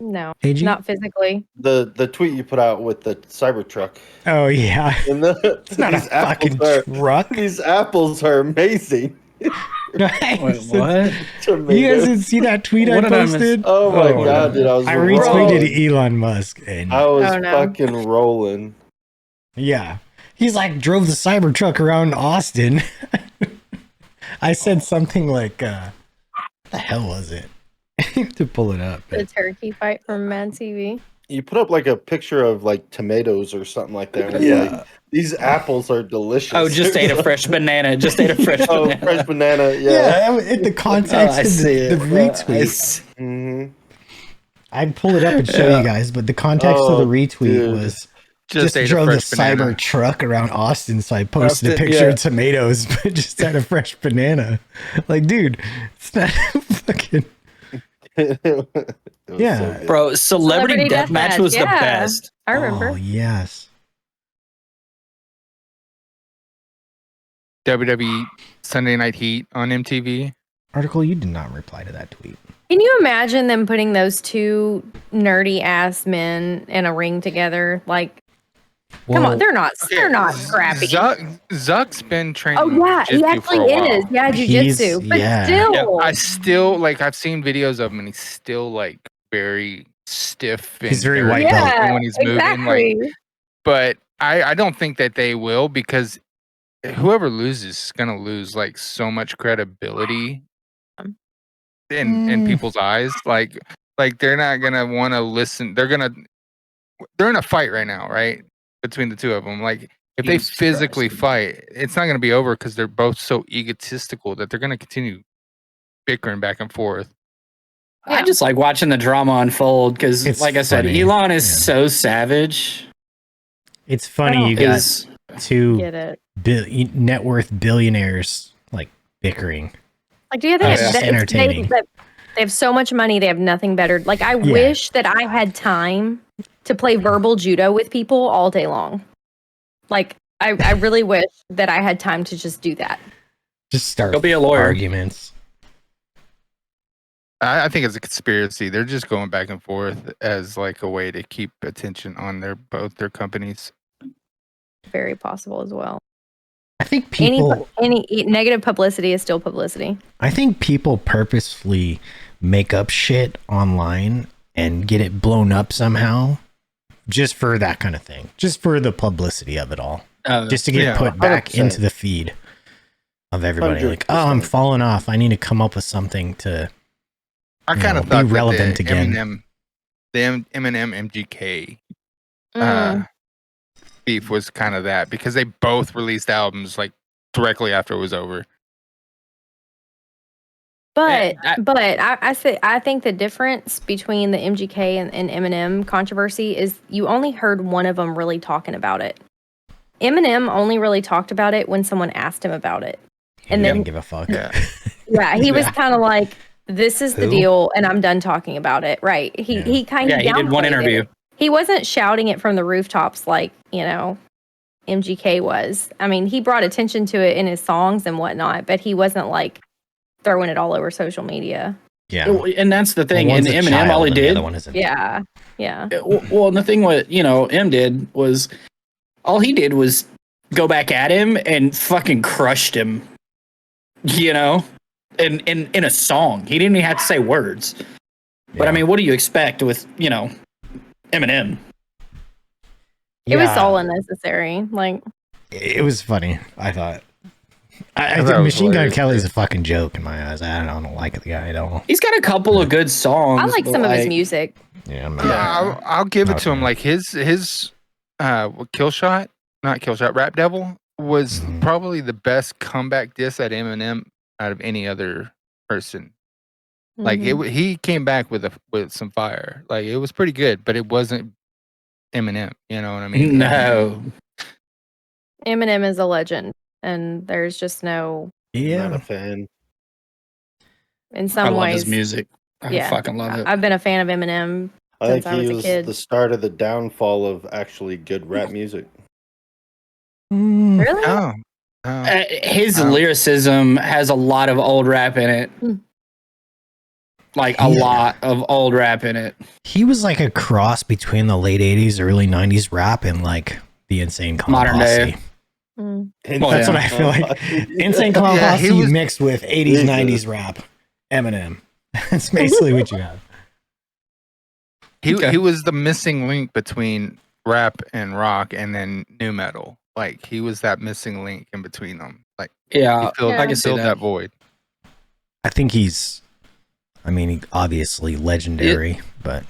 No, AG? not physically. The tweet you put out with the Cybertruck. Oh yeah. And It's not a fucking truck. These apples are amazing. Wait, what? You guys didn't see that tweet I posted? Oh my god, dude! I retweeted Elon Musk, and I was fucking rolling. Yeah, he's like drove the Cybertruck around Austin. I said something like, "What the hell was it?" To pull it up. The turkey fight from Mad TV. You put up like a picture of like tomatoes or something like that. And like, these apples are delicious. Oh, just ate a fresh banana. Just ate a fresh banana. Fresh banana. Yeah, in the context of the retweet. Mm-hmm. I'd pull it up and show you guys, but the context of the retweet was just drove the Cybertruck around Austin, so I posted a picture of tomatoes, but just had a fresh banana. Like, dude, it's not fucking. So bro, Celebrity Deathmatch was the best. I remember. Oh yes. WWE Sunday Night Heat on MTV. Article, you did not reply to that tweet. Can you imagine them putting those two nerdy ass men in a ring together? Like, come on, they're not scrappy. Zuck's been training. Oh yeah, he actually is. Yeah, jujitsu. But still, yeah, I still like. I've seen videos of him, and he's still like very stiff. And he's very white belt when he's moving. Like, but I don't think that they will, because whoever loses is gonna lose like so much credibility in people's eyes. Like they're not gonna want to listen. They're in a fight right now, right? Between the two of them. Like, if they physically fight, it's not going to be over, because they're both so egotistical that they're going to continue bickering back and forth. I just like watching the drama unfold, because, like I said, Elon is so savage. It's funny you got two net worth billionaires like bickering. Like, do you think it's entertaining? They have so much money, they have nothing better. Like, I wish that I had time to play verbal judo with people all day long. Like, I really wish that I had time to just do that. Just start Go be a lawyer. Arguments. I think it's a conspiracy. They're just going back and forth as like a way to keep attention on both their companies. Very possible as well. I think people any negative publicity is still publicity. I think people purposefully make up shit online and get it blown up somehow, just for that kind of thing, just for the publicity of it all, just to get put back 100%. Into the feed of everybody. 100%. Like, oh, I'm falling off. I need to come up with something to. I kind of thought be relevant that again. The Eminem MGK beef was kind of that, because they both released albums like directly after it was over. But I think the difference between the MGK and Eminem controversy is you only heard one of them really talking about it. Eminem only really talked about it when someone asked him about it, and then didn't give a fuck. He was kind of like, "This is the deal, and I'm done talking about it." Right? He kind of he did one interview. He wasn't shouting it from the rooftops like MGK was. I mean, he brought attention to it in his songs and whatnot, but he wasn't like throwing it all over social media. Yeah, and that's the thing. In Eminem, all he did, yeah. Well, and the thing what M did was, all he did was go back at him and fucking crushed him. In a song, he didn't even have to say words. But I mean, what do you expect with Eminem? It was all unnecessary. Like, it was funny. I thought. I think Machine Gun Kelly's a fucking joke in my eyes. I don't like the guy at all. He's got a couple of good songs. I like some of his music. Yeah, I'll give it to him. Like his Rap Devil was probably the best comeback diss at Eminem out of any other person. Like he came back with some fire. Like, it was pretty good, but it wasn't Eminem. You know what I mean? No. Eminem is a legend, and there's just no. Not a fan. In some ways, love his music. I fucking love it. I've been a fan of Eminem since I was a kid. The start of the downfall of actually good rap music. Really? Oh. His lyricism has a lot of old rap in it. like a lot of old rap in it. He was like a cross between the late 80s, early 90s rap and like the Insane Clown Modern Posse. day. That's what I feel like. Insane Clown Posse mixed with 80s, 90s rap. Eminem. That's basically what you have. He was the missing link between rap and rock, and then new metal. Like he was that missing link in between them. Like I can see that void. I think he's obviously legendary, but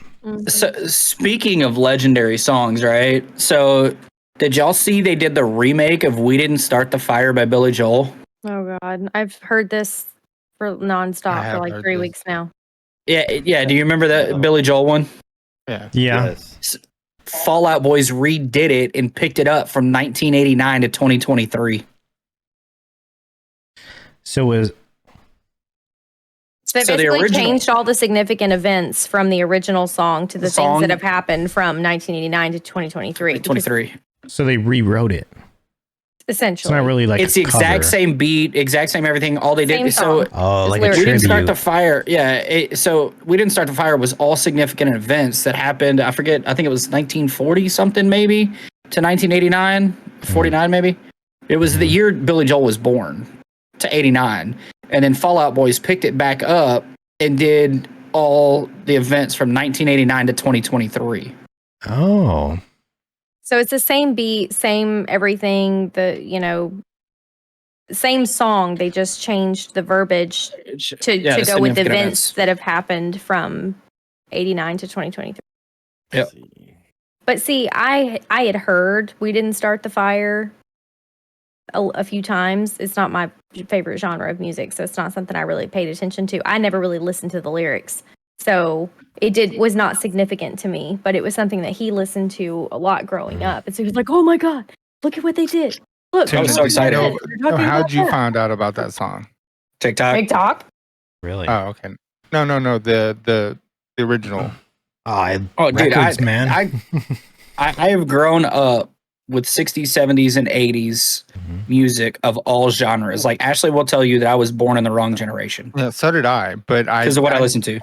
so speaking of legendary songs, right? So did y'all see they did the remake of "We Didn't Start the Fire" by Billy Joel? Oh God, I've heard this for nonstop for like 3 weeks now. Yeah. Do you remember that Billy Joel one? Yeah. Yes. Fall Out Boys redid it and picked it up from 1989 to 2023. So they basically changed all the significant events from the original song to the things that have happened from 1989 to 2023. So they rewrote it. Essentially, it's not really like it's the exact same beat, exact same everything. All they did is like a We Didn't Start the Fire. Yeah, so We Didn't Start the Fire was all significant events that happened. I forget. I think it was 1940 something maybe to 1989, 49 maybe. It was the year Billy Joel was born to 89, and then Fall Out Boys picked it back up and did all the events from 1989 to 2023. Oh. So it's the same beat, same everything, same song. They just changed the verbiage to go with events that have happened from 89 to 2023. Yep. But see, I had heard We Didn't Start the Fire a few times. It's not my favorite genre of music, so it's not something I really paid attention to. I never really listened to the lyrics. So it was not significant to me, but it was something that he listened to a lot growing up. And so he was like, oh my God, look at what they did. Look, I was so excited. How'd you find out about that song? TikTok? Really? Oh, okay. No, the original. Records, man. I have grown up with 60s, 70s, and 80s music of all genres. Like Ashley will tell you that I was born in the wrong generation. Yeah, so did I. But because of what I listened to.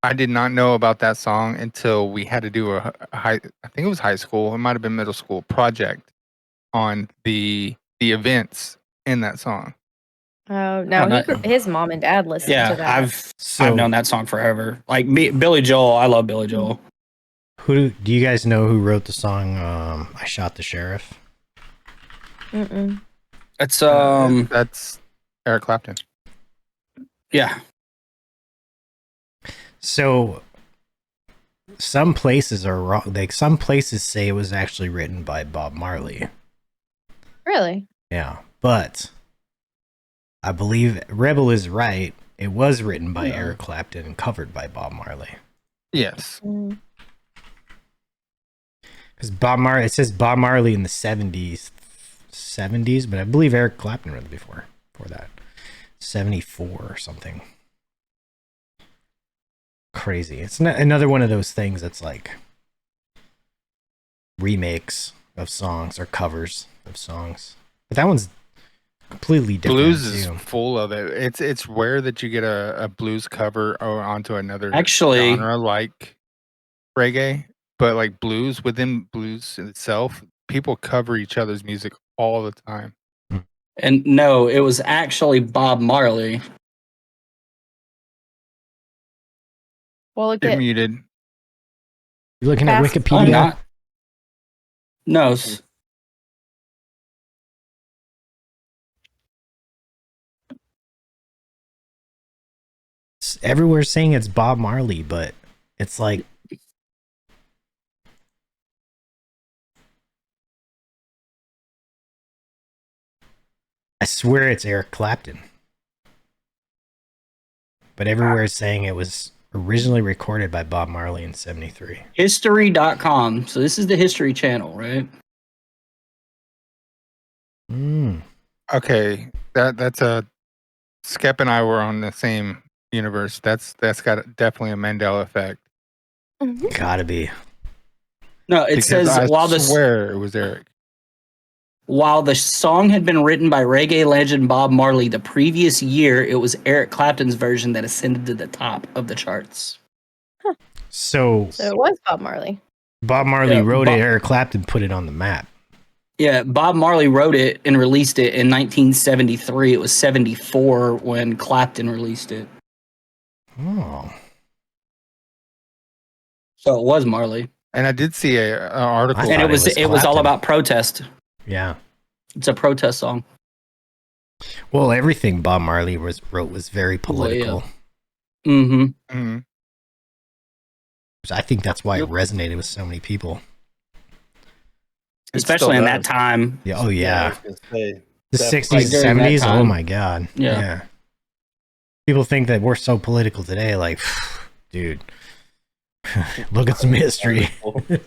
I did not know about that song until we had to do I think it was high school, it might have been middle school project on the events in that song. Oh no, his mom and dad listened to that. I've known that song forever. Like Billy Joel, I love Billy Joel. Who do you guys know who wrote the song I Shot the Sheriff? It's that's Eric Clapton. Yeah. So some places are wrong. Like some places say it was actually written by Bob Marley. Really? Yeah, but I believe Rebel is right. It was written by Eric Clapton and covered by Bob Marley. Yes. Because it says Bob Marley in the 70s, but I believe Eric Clapton wrote it before that. 74 or something. Crazy. It's another one of those things that's like remakes of songs or covers of songs. But that one's completely different. Blues is full of it. It's rare that you get a blues cover or onto another genre like reggae, but like blues, within blues itself, people cover each other's music all the time. And no, it was actually Bob Marley. Well, You're muted. You're looking at Wikipedia? Not. No. Everywhere's saying it's Bob Marley, but it's like I swear it's Eric Clapton. But everywhere is saying it was originally recorded by Bob Marley in 73. History.com. So this is the History Channel, right? Okay. That's Skep and I were on the same universe. That's got definitely a Mandela effect. Gotta be. No, it says I swear it was Eric. While the song had been written by reggae legend Bob Marley the previous year, it was Eric Clapton's version that ascended to the top of the charts. So it was Bob Marley. Bob Marley wrote it. Eric Clapton put it on the map. Yeah, Bob Marley wrote it and released it in 1973. It was 74 when Clapton released it. Oh. So it was Marley. And I did see an article. And it was all about protest. Yeah. It's a protest song. Well, everything Bob Marley wrote was very political. Yeah. Mm-hmm. I think that's why it resonated with so many people. Especially in that time. Yeah, oh, yeah. The 60s and 70s. Oh, my God. Yeah. People think that we're so political today. Like, dude, look at some history.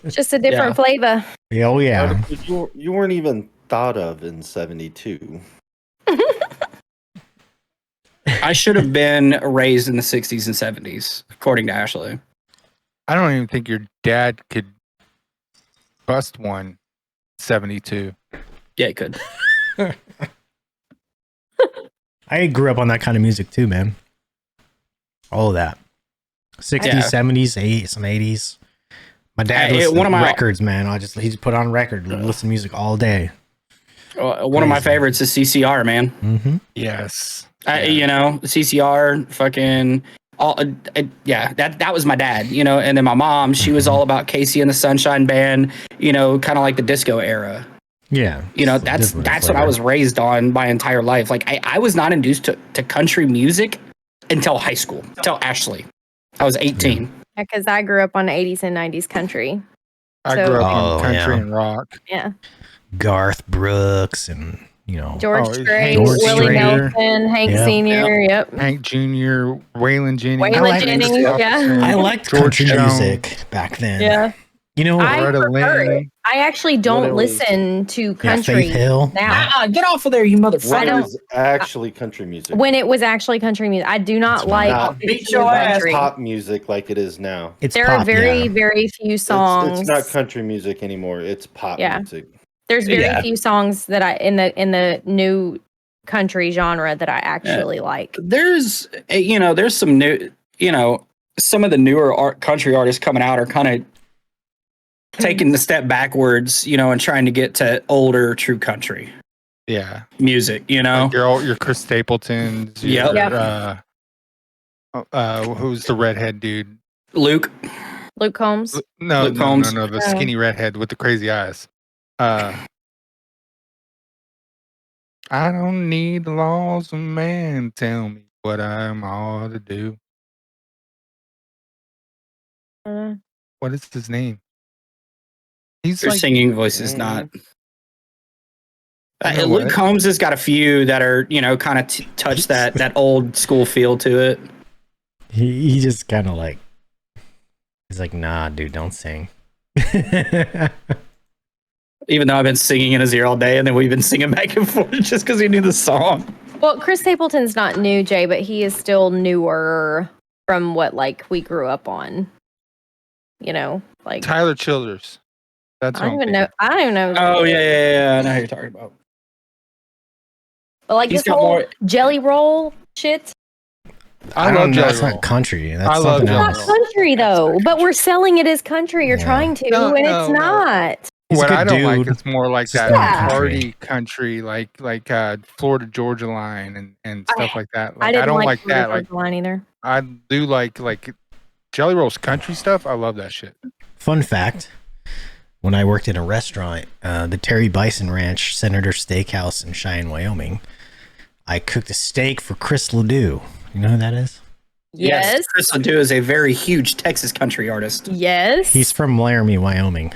Just a different flavor. Yeah, oh, yeah. You weren't even thought of in 72. I should have been raised in the 60s and 70s, according to Ashley. I don't even think your dad could bust one 72. Yeah, he could. I grew up on that kind of music too, man. All of that. 60s, 70s, 80s, some 80s. My dad listened to records, man. He just put on record, listen to music all day. One of my favorites is CCR, man. Mm-hmm. Yes. CCR, fucking... that was my dad, and then my mom, she was all about Casey and the Sunshine Band, kind of like the disco era. Yeah. That's what I was raised on my entire life. Like I was not induced to country music until high school, until Ashley. I was 18. Yeah, because I grew up on 80s and 90s country. I grew up on country and rock. Yeah. Garth Brooks and George Strait, Willie Nelson, Hank Sr. Yep. Hank Jr., Waylon Jennings. Waylon Jennings, I liked country music back then. Yeah. I actually don't listen to country Faith Hill. now. Get off of there, you motherfucker. When it was actually country music. When it was actually country music. I do not like beat your ass. Pop music like it is now. There are very few songs. It's not country music anymore. It's pop music. There's very few songs that I in the new country genre that I actually like. There's some new, some of the newer country artists coming out are kind of taking the step backwards, and trying to get to older true country. Yeah. Music, Like your Chris Stapletons. Who's the redhead dude? Luke Combs. No, the skinny redhead with the crazy eyes. I don't need the laws of man tell me what I'm all to do. What is his name? He's Your singing voice is not. Luke Combs has got a few that are, kind of touch that old school feel to it. He just kind of like, he's like, nah, dude, don't sing. Even though I've been singing in his ear all day, and then we've been singing back and forth just because he knew the song. Well, Chris Stapleton's not new, Jay, but he is still newer from what we grew up on. Tyler Childers. That's I don't even know. Oh yeah. I know who you're talking about. But this whole Jelly Roll shit. I love Jelly Roll. Not country. That's something else. It's not country though, but we're selling it as country. You're trying to, and it's not. What I don't like is more like that party country, like Florida Georgia Line and stuff like that. I don't like that. Georgia Line either. I do like Jelly Roll's country stuff. I love that shit. Fun fact: when I worked in a restaurant, the Terry Bison Ranch Senator Steakhouse in Cheyenne, Wyoming, I cooked a steak for Chris Ledoux. You know who that is? Yes. Chris Ledoux is a very huge Texas country artist. Yes. He's from Laramie, Wyoming.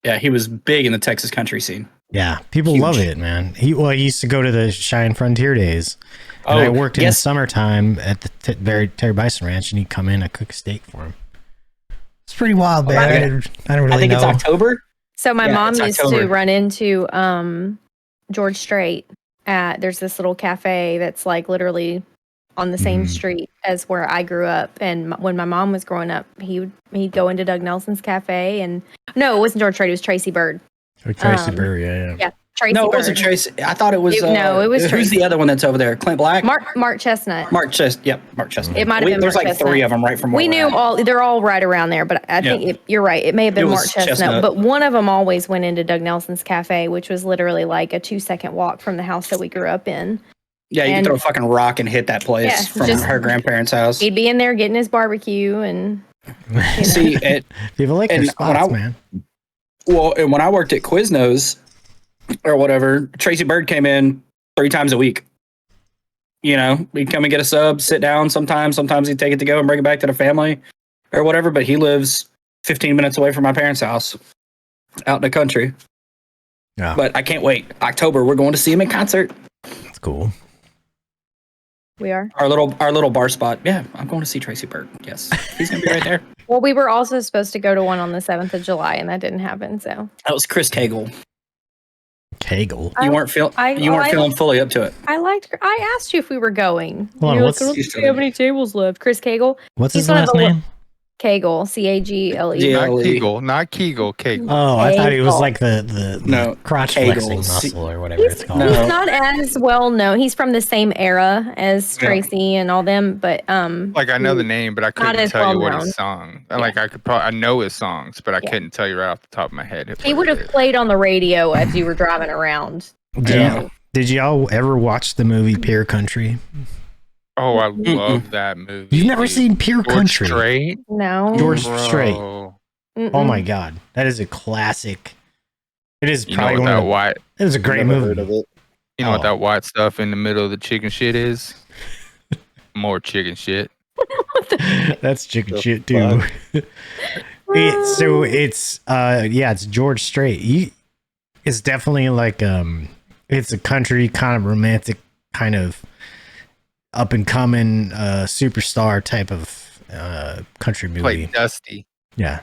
Yeah, he was big in the Texas country scene. Yeah, people love it, man. He used to go to the Cheyenne Frontier Days. And I worked in the summertime at the Terry Bison Ranch, and he'd come in and cook a steak for him. It's pretty wild, man. I don't really know. I think it's October. So my mom used to run into George Strait at, there's this little cafe that's literally on the same street as where I grew up. And when my mom was growing up, he'd go into Doug Nelson's cafe, and no, it wasn't George Strait, it was Tracy Bird. Oh, Tracy Bird, yeah. Tracy no, it Bird. wasn't Tracy. I thought it was. No, it was Who's Tracy. the other one that's over there? Clint Black. Mark Chestnut. Mark Chestnut. Yep, Mark Chestnut. It might have been. There's Mark like Chestnut. 3 of them right from. We knew all. They're all right around there, but I think you're right. It may have been Mark Chestnut, but one of them always went into Doug Nelson's cafe, which was literally like a 2-second walk from the house that we grew up in. Yeah, you could throw a fucking rock and hit that place from her grandparents' house. He'd be in there getting his barbecue and. See, people like their spots, man. Well, and when I worked at Quiznos or whatever, Tracy Bird came in 3 times a week. You know, he'd come and get a sub, sit down sometimes he'd take it to go and bring it back to the family or whatever, but he lives 15 minutes away from my parents' house out in the country. Yeah. But I can't wait. October, we're going to see him in concert. That's cool. We are. Our little bar spot. Yeah, I'm going to see Tracy Bird. Yes. He's going to be right there. Well, we were also supposed to go to one on the 7th of July, and that didn't happen, so. That was Chris Cagle. You weren't feeling fully up to it. I asked you if we were going. Hold on, You're like, I don't think we have any tables left. Chris Cagle. What's his last name? Cagle. Cagle. Not Kegel. Cagle. Oh, I thought he was like the crotch flexing muscle or whatever it's called. He's not as well known. He's from the same era as Tracy and all them, but like I know the name, but I couldn't tell you what his song. Yeah. Like I know his songs, but I couldn't tell you right off the top of my head. He would have played on the radio as you were driving around. Did y'all ever watch the movie Pure Country? Oh, I love that movie. You've never seen Pure Country? Strait? No. George Strait. Oh my God, that is a classic. It is probably one of the white. It was a great movie. You know what that white stuff in the middle of the chicken shit is? More chicken shit. That's chicken shit too. It's George Strait. It's definitely like it's a country kind of romantic kind of up and coming superstar type of country movie. Played Dusty. Yeah.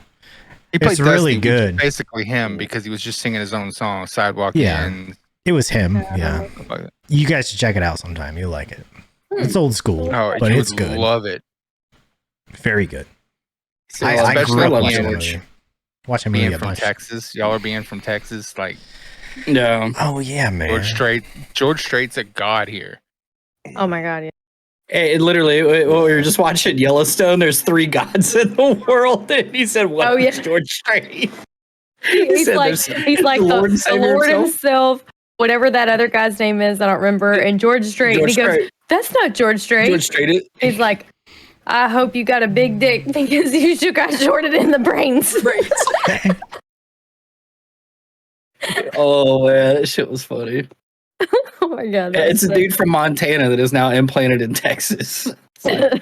He played Dusty, really good. Basically him because he was just singing his own song, Sidewalk In. It was him. Yeah. You guys should check it out sometime. You'll like it. It's old school, but it's good. Love it. Very good. So I grew up watching being movie from Texas. Y'all are being from Texas, like no. Oh yeah, man. George Strait's a god here. Oh my God, yeah. Hey, literally, we were just watching Yellowstone. There's 3 gods in the world, and he said, "What?" George Strait. He's like the Lord himself. Whatever that other guy's name is, I don't remember. And George Strait. And he goes, "That's not George Strait." George Strait. He's like, "I hope you got a big dick because you got shorted in the brains." Oh man, that shit was funny. Oh my God. It's a dude from Montana that is now implanted in Texas. And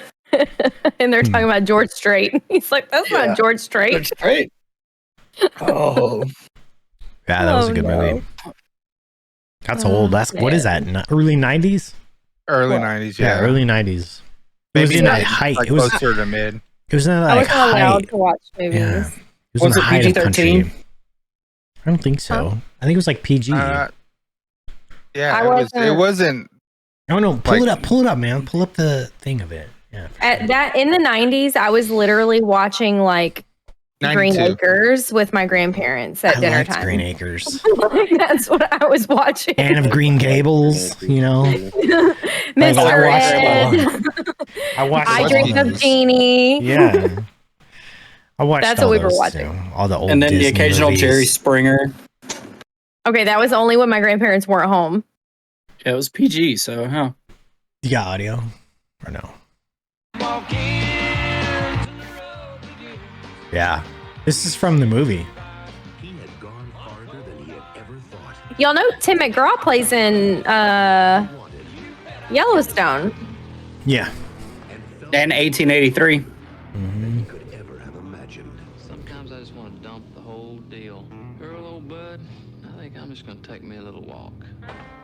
they're talking about George Strait. He's like, "That's not George Strait." George Strait. Oh. Yeah, that was a good movie. That's old. What is that? Early 90s? Early 90s, yeah. Early 90s. It was in that height. Like it was closer to mid. It was in that I wasn't allowed to watch movies. Yeah. It was it PG-13? I don't think so. I think it was like PG. Yeah, it wasn't. Oh no! Pull it up, man. Pull up the thing of it. Yeah. At that in the 90s, I was literally watching like 92. Green Acres with my grandparents at dinner time. Green Acres. That's what I was watching. Anne of Green Gables, you know. Mr. Ed. I Drink of Genie. Yeah. I watched. That's what we were watching. Too. All the old. And then Disney the occasional movies. Jerry Springer. Okay, that was only when my grandparents weren't home. Yeah, it was PG, so huh? You got audio or no? Yeah, this is from the movie. Y'all know Tim McGraw plays in Yellowstone. Yeah. And 1883. Mm-hmm. Sometimes I just want to dump the whole deal. Girl, old bud, I think I'm just going to take me a little walk.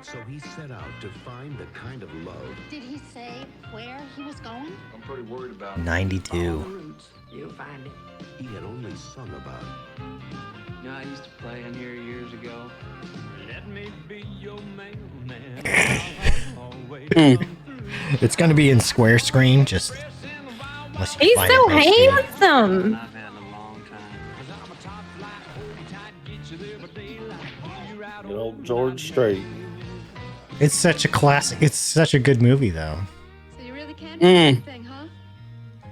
So he set out to find the kind of love. Did he say where he was going? I'm pretty worried about 92. You'll find it. He had only sung about. You know, I used to play in here years ago. Let me be your mailman. It's going to be in square screen. Just he's so handsome. Good old George Strait. It's such a classic. It's such a good movie, though. So you really can do anything, huh?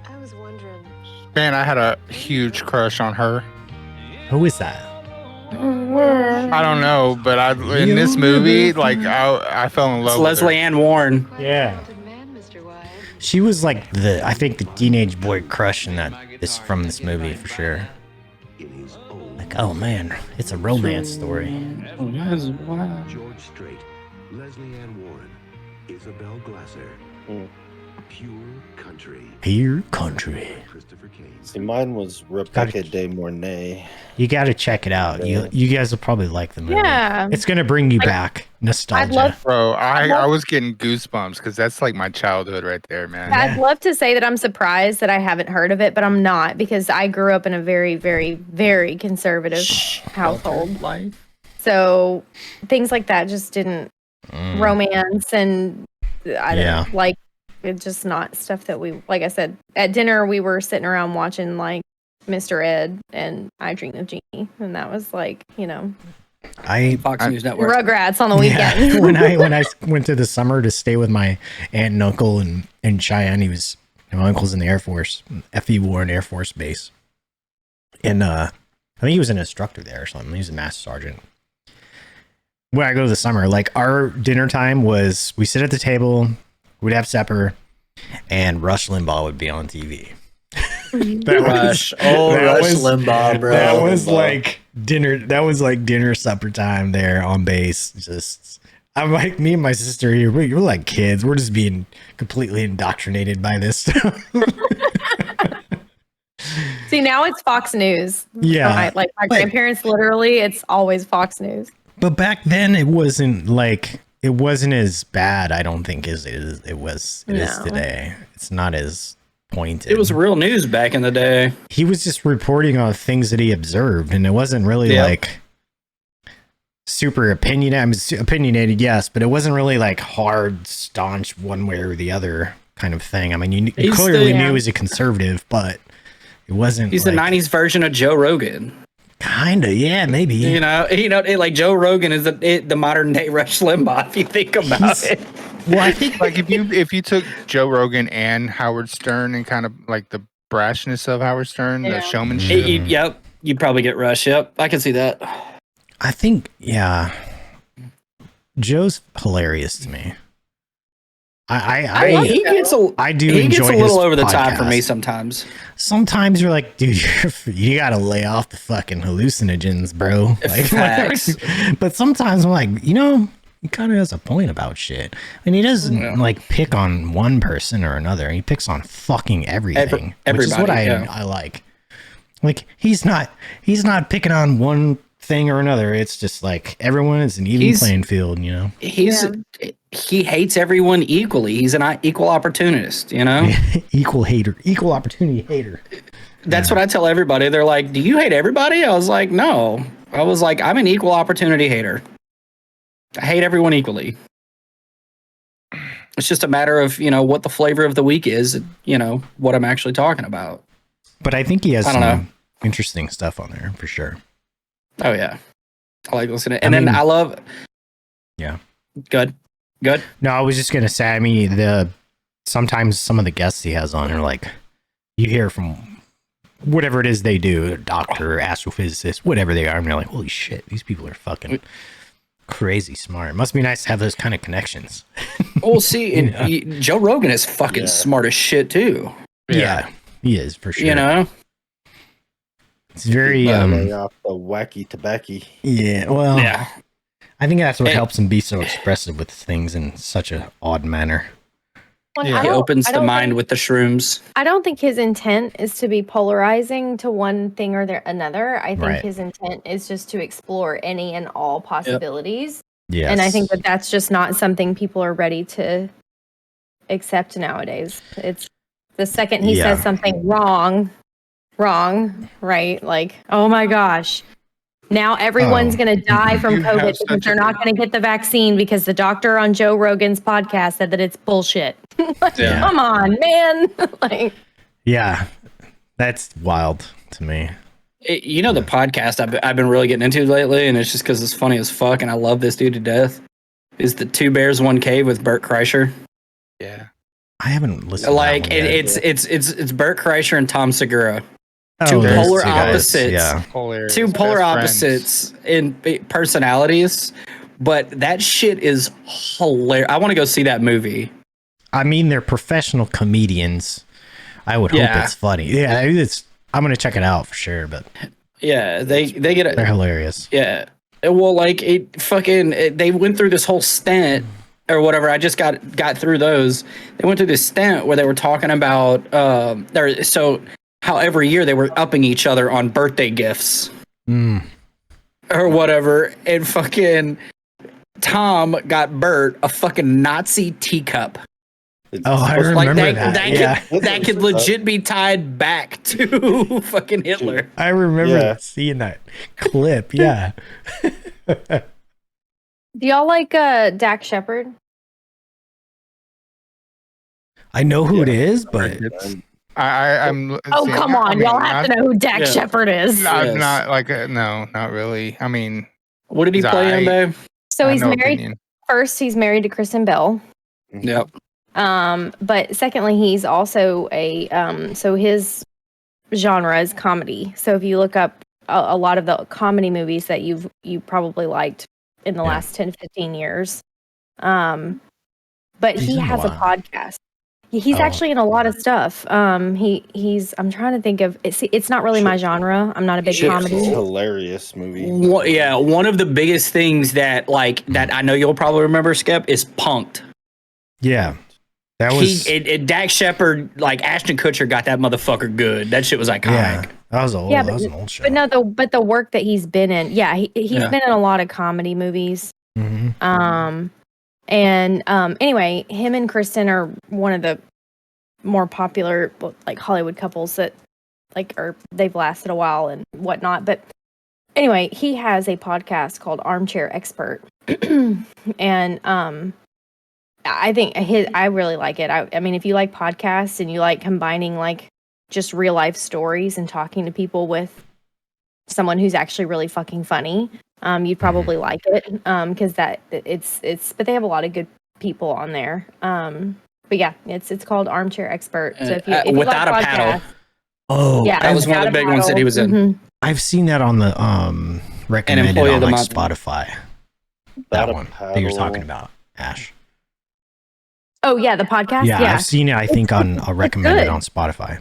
I was wondering. Man, I had a huge crush on her. Who is that? I don't know, but in this movie, like I fell in love It's with Leslie her. Ann Warren. Yeah. She was like I think the teenage boy crush in from this movie for sure. Like, oh man, it's a romance story. George Strait, Leslie Ann Warren, Isabel Glasser. Pure country. Pure country. Christopher Kane. See, mine was Rebecca De Mornay. You got to check it out. You guys will probably like the movie. Yeah. It's gonna bring you back nostalgia. Bro, I was getting goosebumps because that's like my childhood right there, man. I'd love to say that I'm surprised that I haven't heard of it, but I'm not because I grew up in a very, very, very conservative household. Life. So things like that just didn't romance and I don't like it's just not stuff that we, like I said, at dinner we were sitting around watching like Mr. Ed and I Dream of Jeannie, and that was like, Fox News Network. Rugrats on the weekend. Yeah. when I went to the summer to stay with my aunt and uncle in Cheyenne, my uncle's in the Air Force, F.E. Warren Air Force Base, and I think he was an instructor there or something. He was a master sergeant. When I go to the summer, like our dinner time was, we sit at the table, we'd have supper, and Rush Limbaugh would be on TV. Rush Limbaugh, bro. That was like dinner. That was like dinner supper time there on base. Just, I'm like, me and my sister here, we're like kids. We're just being completely indoctrinated by this stuff. See, now it's Fox News. Yeah. My grandparents, literally, it's always Fox News. But back then, it wasn't as bad, I don't think, as it is today. It's not as pointed. It was real news back in the day. He was just reporting on things that he observed, and it wasn't really like super opinionated, yes, but it wasn't really like hard, staunch one way or the other kind of thing. I mean, you clearly knew he was a conservative, but it wasn't. He's the 90s version of Joe Rogan. Kinda, yeah, maybe. Like Joe Rogan is the modern day Rush Limbaugh, if you think about it. Well, I think like if you took Joe Rogan and Howard Stern and kind of like the brashness of Howard Stern, the showmanship. You'd probably get Rush. Yep, I can see that. I think, Joe's hilarious to me. He gets a little over the top for me sometimes. Sometimes you're like, dude, you gotta lay off the fucking hallucinogens, bro. Like, but sometimes I'm like, he kind of has a point about shit, and he doesn't like pick on one person or another. He picks on fucking everything, which is what I like. Like he's not picking on one thing or another. It's just like everyone is an even playing field, He hates everyone equally. He's an equal opportunist, equal opportunity hater. That's what I tell everybody. They're like, do you hate everybody? I was like, no. I was like, I'm an equal opportunity hater. I hate everyone equally. It's just a matter of, what the flavor of the week is, what I'm actually talking about. But I think he has some interesting stuff on there for sure. Oh, yeah. I like listening. And then I love... Yeah. Good. No, I was just going to say, sometimes some of the guests he has on are like, you hear from whatever it is they do, a doctor, astrophysicist, whatever they are, and you're like, holy shit, these people are fucking crazy smart. It must be nice to have those kind of connections. Well, see, Joe Rogan is fucking smart as shit, too. Yeah, he is, for sure. It's very... off the wacky tobacco. Yeah, well... Yeah. I think that's what helps him be so expressive with things in such an odd manner. He opens the mind with the shrooms. I don't think his intent is to be polarizing to one thing or another. I think his intent is just to explore any and all possibilities. Yes. And I think that's just not something people are ready to accept nowadays. It's the second he says something wrong, right? Like, oh my gosh. Now everyone's going to die from You have COVID because such they're a not big- going to get the vaccine because the doctor on Joe Rogan's podcast said that it's bullshit. Like, Yeah. come on, man. Like, Yeah, that's wild to me. You know the podcast I've been really getting into lately, and it's just because it's funny as fuck, and I love this dude to death. Is the Two Bears One Cave with Bert Kreischer? Yeah. I haven't listened. Like to that one yet. it's Bert Kreischer and Tom Segura. Two those polar two guys, opposites. Yeah. Hilarious. Two polar Best opposites in personalities, but that shit is hilarious. I want to go see that movie. I mean, they're professional comedians. I would hope Yeah. it's funny. Yeah, I'm gonna check it out for sure. But Yeah, they get they're it. hilarious. Yeah, well, like they went through this whole stint or whatever. I just got through those. They went through this stint where they were talking about how every year they were upping each other on birthday gifts or whatever, and fucking Tom got Bert a fucking Nazi teacup. I Like remember that. Yeah. That could legit be tied back to fucking Hitler. I remember seeing that clip. Yeah. do y'all like Dak Shepard? I know who it is, but I'm. Oh, come on. Y'all have to know who Dak Yeah. Shepard is. I'm not like no, not really. I mean, What did he play in, babe? So I he's have no married. opinion. First, he's married to Kristen Bell. Yep. But secondly, he's also so his genre is comedy. So if you look up a lot of the comedy movies that you probably liked in the last 10, 15 years. But he has a podcast. He's actually in a lot of stuff. He's I'm trying to think of it's not really my genre. I'm not a big comedy. Hilarious movie. One of the biggest things that I know you'll probably remember, Skep, is Punked. yeah, that was Dak Shepard, like Ashton Kutcher got that motherfucker good. That shit was iconic. yeah. That was old. Yeah, that was an old show. But no, the work that he's been in, he's been in a lot of comedy movies. Mhm. Anyway, him and Kristen are one of the more popular like Hollywood couples that they've lasted a while and whatnot. But anyway, he has a podcast called Armchair Expert, and I think I really like it. I mean, if you like podcasts and you like combining like just real life stories and talking to people with someone who's actually really fucking funny, you'd probably like it. Because but they have a lot of good people on there. But yeah, it's called Armchair Expert. So if you Without like a paddle. Oh, yeah, that was one of the big ones that he was in. Mhm. I've seen that on the recommended Employee on of the like month. Spotify. That one that you're talking about, Ash. Oh yeah, the podcast. Yeah, Yeah, I've seen it. I think on recommended good. on Spotify.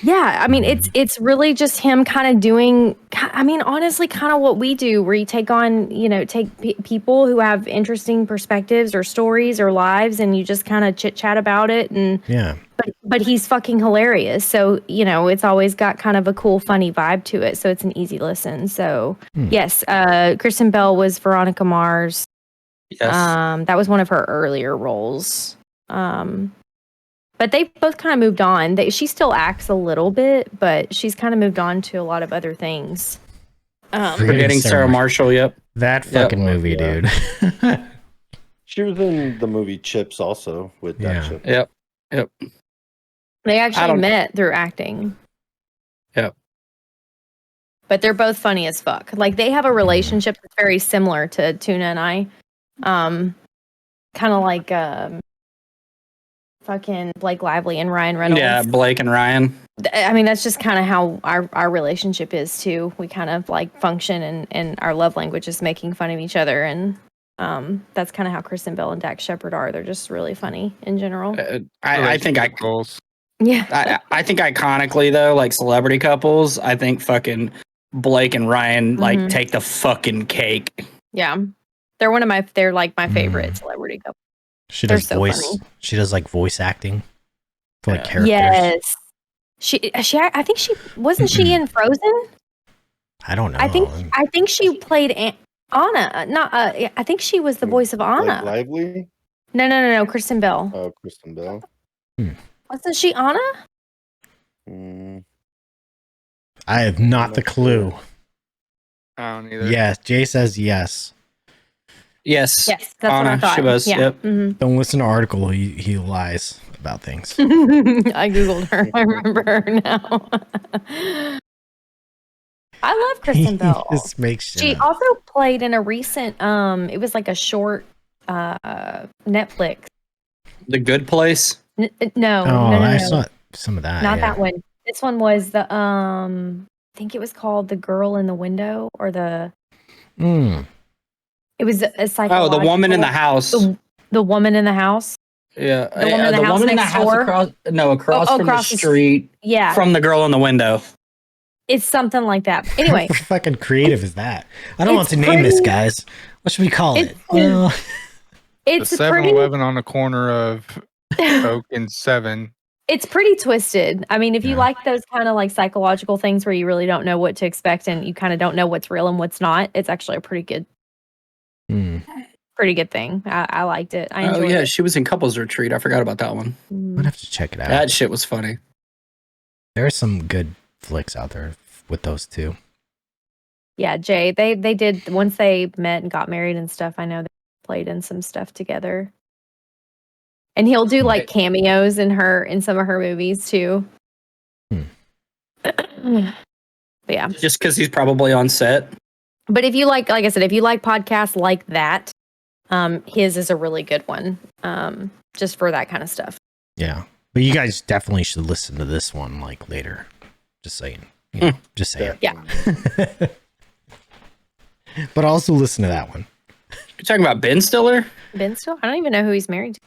Yeah, I mean it's really just him kind of doing. I mean, honestly, kind of what we do, where you take on people who have interesting perspectives or stories or lives, and you just kind of chit chat about it. And Yeah. but he's fucking hilarious, so it's always got kind of a cool, funny vibe to it. So it's an easy listen. So yes, Kristen Bell was Veronica Mars. Yes. That was one of her earlier roles. But they both kind of moved on. She still acts a little bit, but she's kind of moved on to a lot of other things. Forgetting Sarah Marshall. Yep. That fucking movie, dude. She was in the movie Chips also with that Chip. Yep. They actually met through acting. Yep. But they're both funny as fuck. Like they have a relationship that's very similar to Tuna and I. Kind of like fucking Blake Lively and Ryan Reynolds. Yeah, Blake and Ryan. I mean, that's just kind of how our relationship is too. We kind of like function and our love language is making fun of each other. And that's kind of how Kristen Bell and Dak Shepard are. They're just really funny in general. I think Yeah. I think iconically though, like celebrity couples, I think fucking Blake and Ryan like take the fucking cake. Yeah. They're like my favorite celebrity couple. She does so voice. funny. She does like voice acting for like characters. Yes. I think she wasn't she in Frozen? I don't know. I think she played Anna. Not I think she was the voice of Anna. Like Lively? No, Kristen Bell. Oh, Kristen Bell. Wasn't she Anna? I have not the clue. I don't either. Yes, Jay says yes. Yes. Yes, that's what I thought. She was. Yeah. Yep. Mhm. Don't listen to article. He lies about things. I googled her. I remember her now. I love Kristen Bell. He just makes shit She up. also played in a recent. It was like a short Netflix. The Good Place. No, Oh, no, I no. saw some of that. Not yeah. that one. This one was the I think it was called The Girl in the Window or the. Mm. It was a Oh, psychological. The Woman in the House. The Woman in the House. Yeah, The Woman in the House Woman in the Next House Door? across from across the street Yeah, from the girl in the window. it's something like that. Anyway, How fucking creative is that? I don't know what it's to name this, pretty- guys. What should we call it? it's- Well, The it's pretty. 7-Eleven on the corner of Oak and 7. It's pretty twisted. I mean, if you Yeah. like those kind of like psychological things where you really don't know what to expect and you kind of don't know what's real and what's not, it's actually a pretty good thing. I liked it. I enjoyed it. She was in Couples Retreat. I forgot about that one. Mm. I'd have to check it out. That shit was funny. There are some good flicks out there with those two. Yeah, Jay. They did once they met and got married and stuff. I know they played in some stuff together. And he'll do like cameos in some of her movies too. But yeah. Just because he's probably on set. But if you like I said, if you like podcasts like that, his is a really good one. Just for that kind of stuff. Yeah. But you guys definitely should listen to this one like later. Just saying. You know, just saying. Yeah. But also listen to that one. You're talking about Ben Stiller? Ben Stiller? I don't even know who he's married to.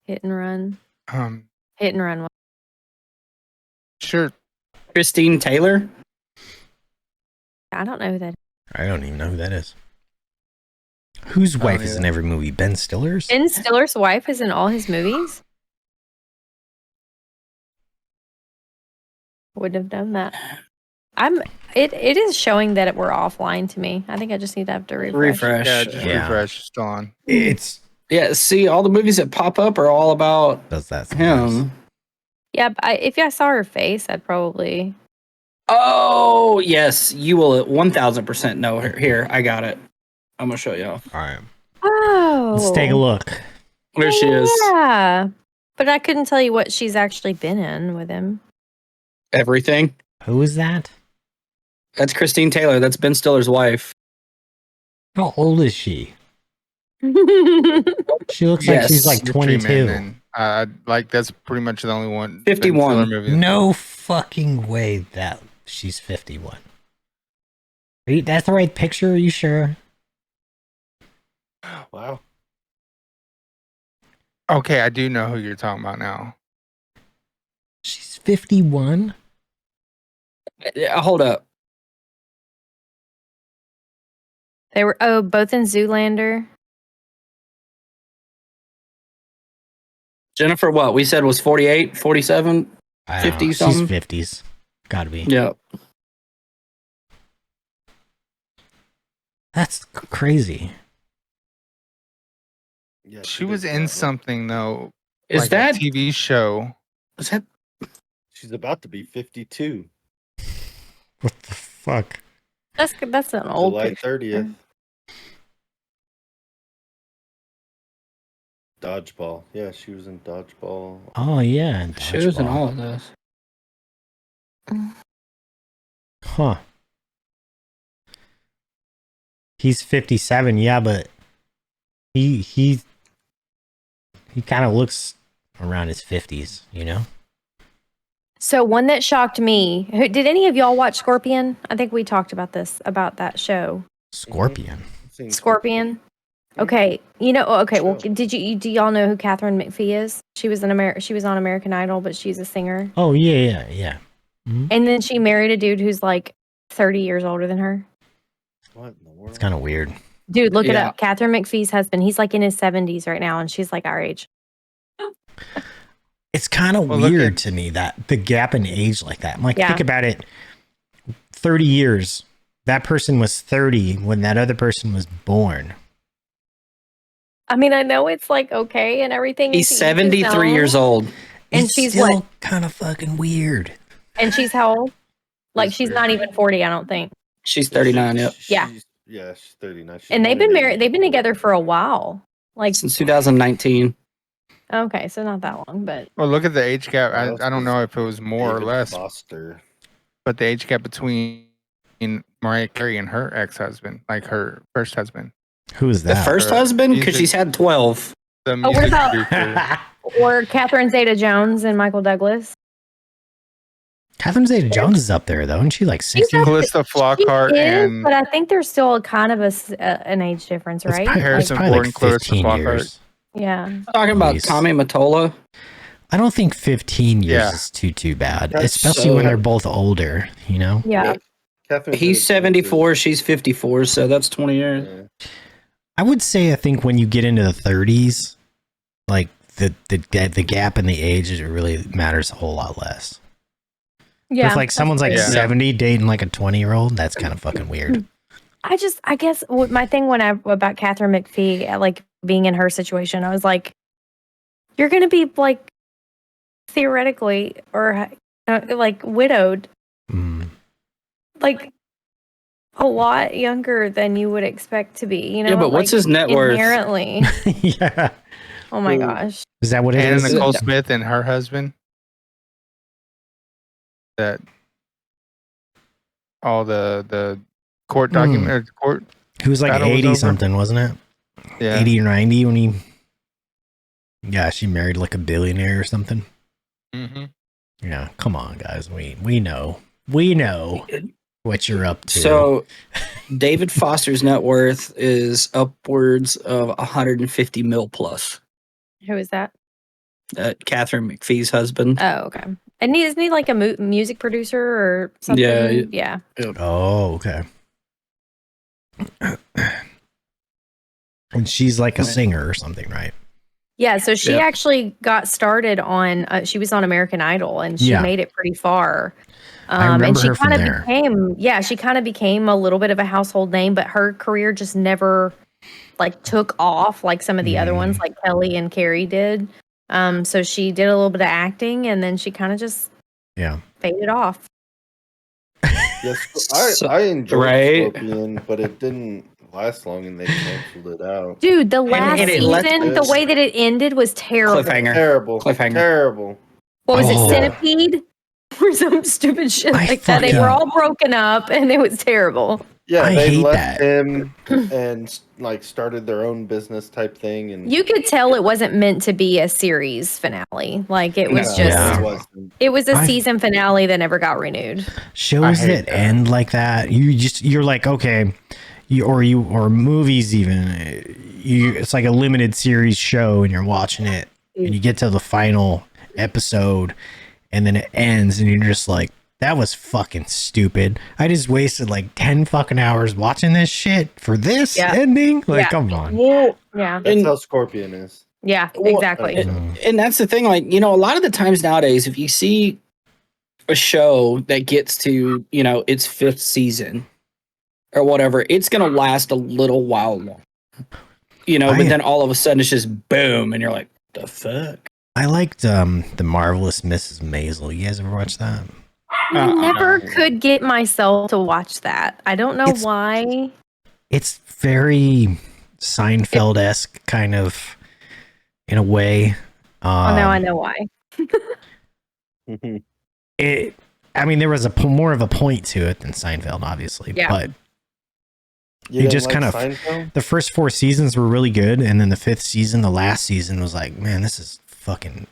Hit and Run. Hit and Run. Sure. Christine Taylor? I don't know who that is. I don't even know who that is. Whose wife is in every movie? Ben Stiller's? Ben Stiller's wife is in all his movies? Wouldn't have known that. It is showing that we're offline to me. I think I just need to have to refresh. Yeah, just refresh. Still on. It's see, all the movies that pop up are all about does that him. Yeah, if I saw her face, I'd probably. Oh, yes. You will 1000% know her. Here, I got it. I'm going to show you. All right. Oh. Let's take a look. There she is. Yeah. But I couldn't tell you what she's actually been in with him. Everything. Who is that? That's Christine Taylor. That's Ben Stiller's wife. How old is she? She looks like she's like 22. Like that's pretty much the only one. 51. Movie. No fucking way that she's 51. That's the right picture? Are you sure? Wow. Okay, I do know who you're talking about now. She's 51? Hold up. They were both in Zoolander. Jennifer, what we said was 48, 47, 50 something? She's 50s. Gotta be. Yep. That's crazy. Yeah, She was in something though. Is like that a TV show? Is that? She's about to be 52. What the fuck? That's an old July picture. 30th. Dodgeball. Yeah, she was in Dodgeball. Oh, yeah. She was in all of this. Huh. He's 57, yeah, but he kind of looks around his 50s, you know? So one that shocked me. Did any of y'all watch Scorpion? I think we talked about that show. Scorpion. Scorpion. Okay, okay. Well, do y'all know who Catherine McPhee is? She was She was on American Idol, but she's a singer. Oh yeah. Mm-hmm. And then she married a dude who's like 30 years older than her. What in the world? It's kind of weird. Dude, look it up. Catherine McPhee's husband. He's like in his 70s right now, and she's like our age. It's kind of weird to me that the gap in age like that. I'm like, think about it. 30 years. That person was 30 when that other person was born. I mean, I know it's like okay and everything. He's 73 years old. And it's she's still what? kind of fucking weird. And she's how old? Like she's not even 40, I don't think. She's 39. Yep. Yeah. She's 39. She's And they've been married. They've been together for a while, like since 2019. Okay, so not that long, but well, look at the age gap. I don't know if it was more or less, Foster. but the age gap between Mariah Carey and her ex-husband, like her first husband. Who is that? The first husband? Because she's had 12. what about or Catherine Zeta-Jones and Michael Douglas? Catherine Zeta-Jones is up there, though. Isn't she like 60? Calista Flockhart and... But I think there's still kind of an age difference, right? Harrison Ford and Clarissa Flockhart. Yeah. Talking about Tommy Mottola. I don't think 15 years is too bad, especially when they're both older, you know? Yeah. He's 74, she's 54, so that's 20 years. I would say I think when you get into the 30s, like the gap in the age, it really matters a whole lot less. Yeah. If like someone's like 70 dating like a 20-year-old, that's kind of fucking weird. I guess my thing about Catherine McPhee, like being in her situation, I was like, you're going to be like theoretically or like widowed, like a lot younger than you would expect to be, you know? Yeah, but what's his net worth? Inherently. Yeah. Oh my gosh. Is that what it is? Anna Nicole Smith and her husband. That all the court document court. He was like 80 something, wasn't it? Yeah. 80 or 90 when he. Yeah, she married like a billionaire or something. Mm-hmm. Yeah, come on, guys. We know what you're up to. So, David Foster's net worth is upwards of 150 mil plus. Who is that? Catherine McPhee's husband. Oh, okay. And isn't he like a music producer or something? Yeah. Oh, okay. And she's like a singer or something, right? Yeah, so she actually got started on, she was on American Idol and she made it pretty far. I remember and she her from kind there. She kind of became a little bit of a household name, but her career just never like took off like some of the other ones like Kelly and Carrie did. So she did a little bit of acting and then she kind of just faded off. Yes, I enjoyed Scorpion, but it didn't last long and they canceled it out. Dude, the last season, the way that it ended was terrible. Terrible. What was it, Centipede? Or some stupid shit like that. They were all broken up and it was terrible. Yeah, they left him and like started their own business type thing, and you could tell it wasn't meant to be a series finale. Like it was it was a season finale that never got renewed. Shows that end like that, you're like, okay, or movies even. It's like a limited series show, and you're watching it, and you get to the final episode, and then it ends, and you're just like, that was fucking stupid. I just wasted like 10 fucking hours watching this shit for this ending. Like, come on. Well, that's how Scorpion is. Yeah, exactly. And that's the thing. Like, you know, a lot of the times nowadays, if you see a show that gets to, you know, its 5th season or whatever, it's going to last a little while long. You know, but then all of a sudden it's just boom, and you're like, the fuck? I liked The Marvelous Mrs. Maisel. You guys ever watch that? I never could get myself to watch that. I don't know why. It's very Seinfeld-esque kind of in a way. Now I know why. I mean, there was more of a point to it than Seinfeld, obviously, but it just kind of Seinfeld? The first 4 seasons were really good, and then the 5th season, the last season, was like, man, this is fucking.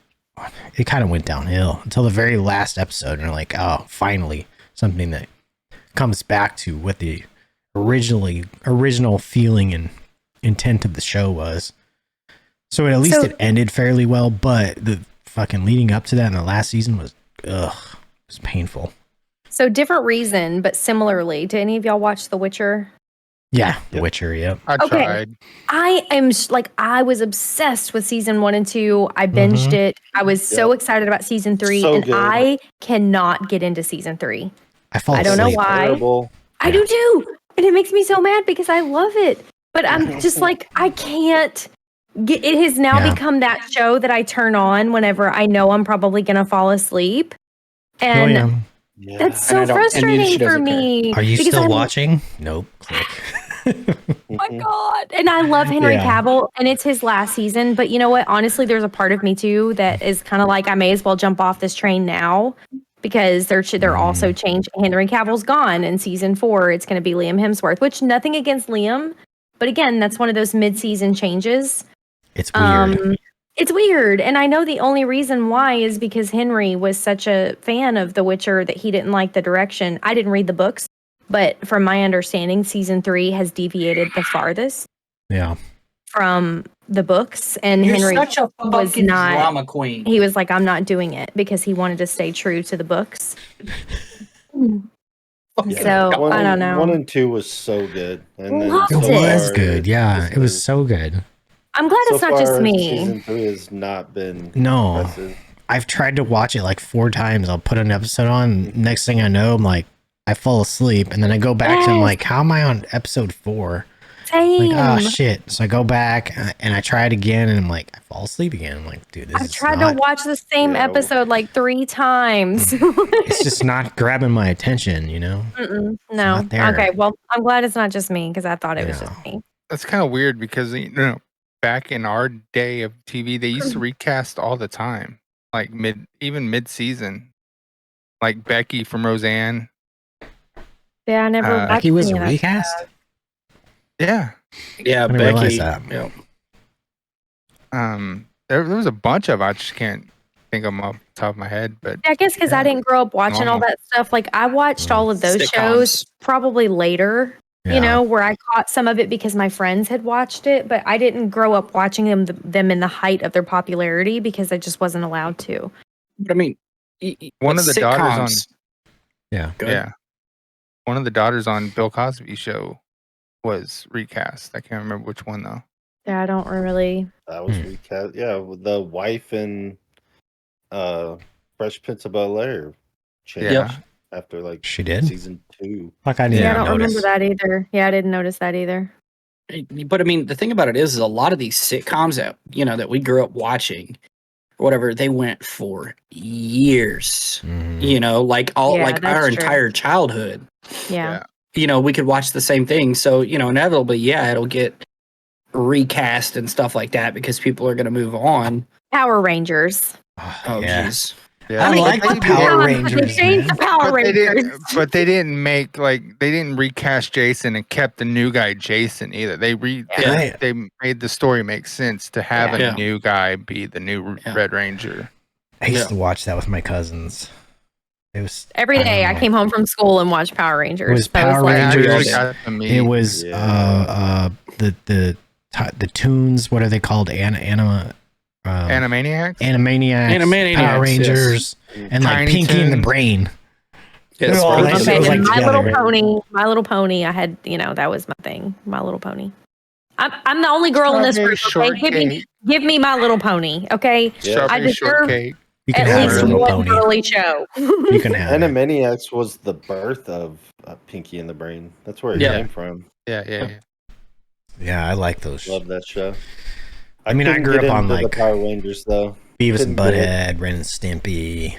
It kind of went downhill until the very last episode, and you're like, oh, finally something that comes back to what the original feeling and intent of the show was. So at least it ended fairly well, but the fucking leading up to that in the last season was it was painful. So different reason, but similarly, did any of y'all watch The Witcher? Yeah, The Witcher, yep. I tried. I was obsessed with season 1 and 2. I binged it. I was so excited about season 3, and good. I cannot get into season 3. I don't know why. Terrible. I do too. And it makes me so mad because I love it. But I'm just like, I can't get it. Has now become that show that I turn on whenever I know I'm probably going to fall asleep. And Yeah. That's so frustrating for me. Are you because still I watching? Nope. Click. Oh my God. And I love Henry Cavill, and it's his last season. But you know what? Honestly, there's a part of me too that is kind of like I may as well jump off this train now because they're also changing. Henry Cavill's gone in season 4. It's going to be Liam Hemsworth, which nothing against Liam, but again, that's one of those mid-season changes. It's weird. It's weird, and I know the only reason why is because Henry was such a fan of The Witcher that he didn't like the direction. I didn't read the books, but from my understanding, season 3 has deviated the farthest. Yeah. From the books, and You're Henry such a was fucking not. drama queen. He was like, "I'm not doing it" because he wanted to stay true to the books. So I don't know. 1 and 2 was so good, and then Loved so it. It was far, good. Yeah, it was so good. I'm glad it's not just far, me. Season 3 has not been No. impressive. I've tried to watch it like 4 times. I'll put an episode on. Next thing I know, I'm like, I fall asleep, and then I go back to I'm like, how am I on episode 4? Same. Like, oh shit. So I go back and I try it again, and I'm like, I fall asleep again. I'm like, dude, this I've is tried not, to watch the same episode like 3 times. it's just not grabbing my attention, you know? No. not there. Okay. Well, I'm glad it's not just me because I thought it was Yeah. just me. That's kind of weird because back in our day of TV, they used to recast all the time, like mid season, like Becky from Roseanne. Yeah, I never. watched Becky was a any of that recast? stuff. Yeah. Yeah, I didn't Becky. realize that. Yeah. There was a bunch of I just can't think of them off the top of my head, but I guess because I didn't grow up watching all Normal. that stuff. Like I watched all of those Sitcoms. shows probably later. Yeah. You know, where I caught some of it because my friends had watched it, but I didn't grow up watching them in the height of their popularity because I just wasn't allowed to. But I mean, one of the daughters on Yeah. yeah, one of the daughters on Bill Cosby's show was recast. I can't remember which one though. Yeah, I don't really. That was recast. Yeah, with the wife in Fresh Prince of Bel-Air changed Yeah. after like She did? season 2. Like I didn't Yeah, I don't notice. remember that either. Yeah, I didn't notice that either. But I mean, the thing about it is a lot of these sitcoms that that we grew up watching, or whatever, they went for years. Like Yeah, like that's our true. entire childhood. Yeah. We could watch the same thing. So inevitably, yeah, it'll get recast and stuff like that because people are going to move on. Power Rangers. Oh, yeah. jeez. Yeah. I mean, like the come Power on, Rangers. They changed the man. Power But Rangers. they didn't make they didn't recast Jason and kept the new guy Jason either. They made the story make sense to have a Yeah. new guy be the new Red Ranger. I used to watch that with my cousins. It was Every day I came home from school and watched Power Rangers. It was That Power like- Rangers. It was the tunes. What are they called? Animaniacs. Animaniacs, Power Rangers, and like Tiny Pinky and the Toons. Brain. Yes, all that Okay, shit was, and like, My together. Little Pony. My Little Pony. I had, that was my thing. My Little Pony. I'm the only girl in this group. Okay, give me My Little Pony. Okay, I deserve Shortcake. You can at have least a little one pony. girly show. You can have it. Animaniacs was the birth of Pinky and the Brain. That's where it came from. Yeah. Yeah, I like those. Love that show. I mean, I couldn't grew get up on into like the Power Rangers though. Beavis and Couldn't get Butthead, Ren and Stimpy.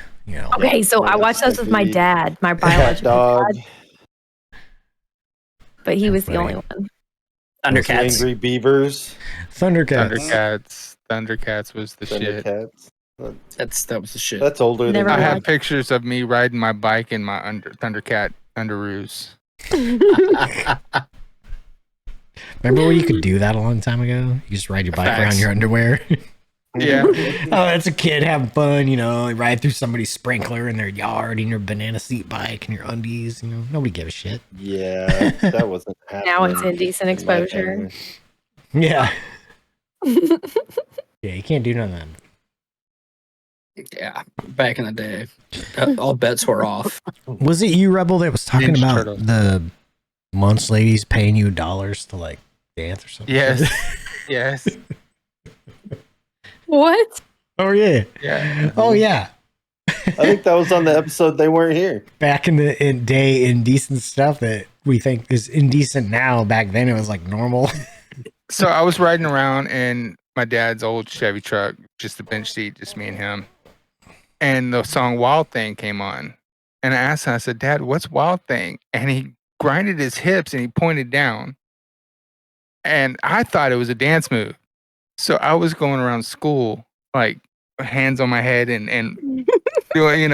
Okay, so I watched those with my dad, my biological Dog, dad, but he was the only one. Thundercats. Angry Beavers, Thundercats was the shit. Thundercats. That was the shit. That's older Never than I me. have pictures of me riding my bike in my Thundercat underoos. Remember when you could do that a long time ago? You just ride your bike around in your underwear. Yeah. Oh, that's a kid having fun, ride through somebody's sprinkler in their yard in your banana seat bike and your undies, nobody gave a shit. Yeah, that wasn't happening. Now it's indecent in my exposure. family. Yeah. Yeah, you can't do none of that. Yeah, back in the day, all bets were off. Was it you, Rebel, that was talking Ninja about Turtles. the Munch ladies paying you dollars to like dance or something? Yes. Yes. What? Oh yeah. Yeah. Oh yeah. I think that was on the episode they weren't here. Back in the day, indecent stuff that we think is indecent now. Back then, it was like normal. So I was riding around in my dad's old Chevy truck, just a bench seat, just me and him. And the song Wild Thing came on. And I asked him, I said, Dad, what's Wild Thing? And he grinded his hips and he pointed down. And I thought it was a dance move. So I was going around school, like hands on my head and doing,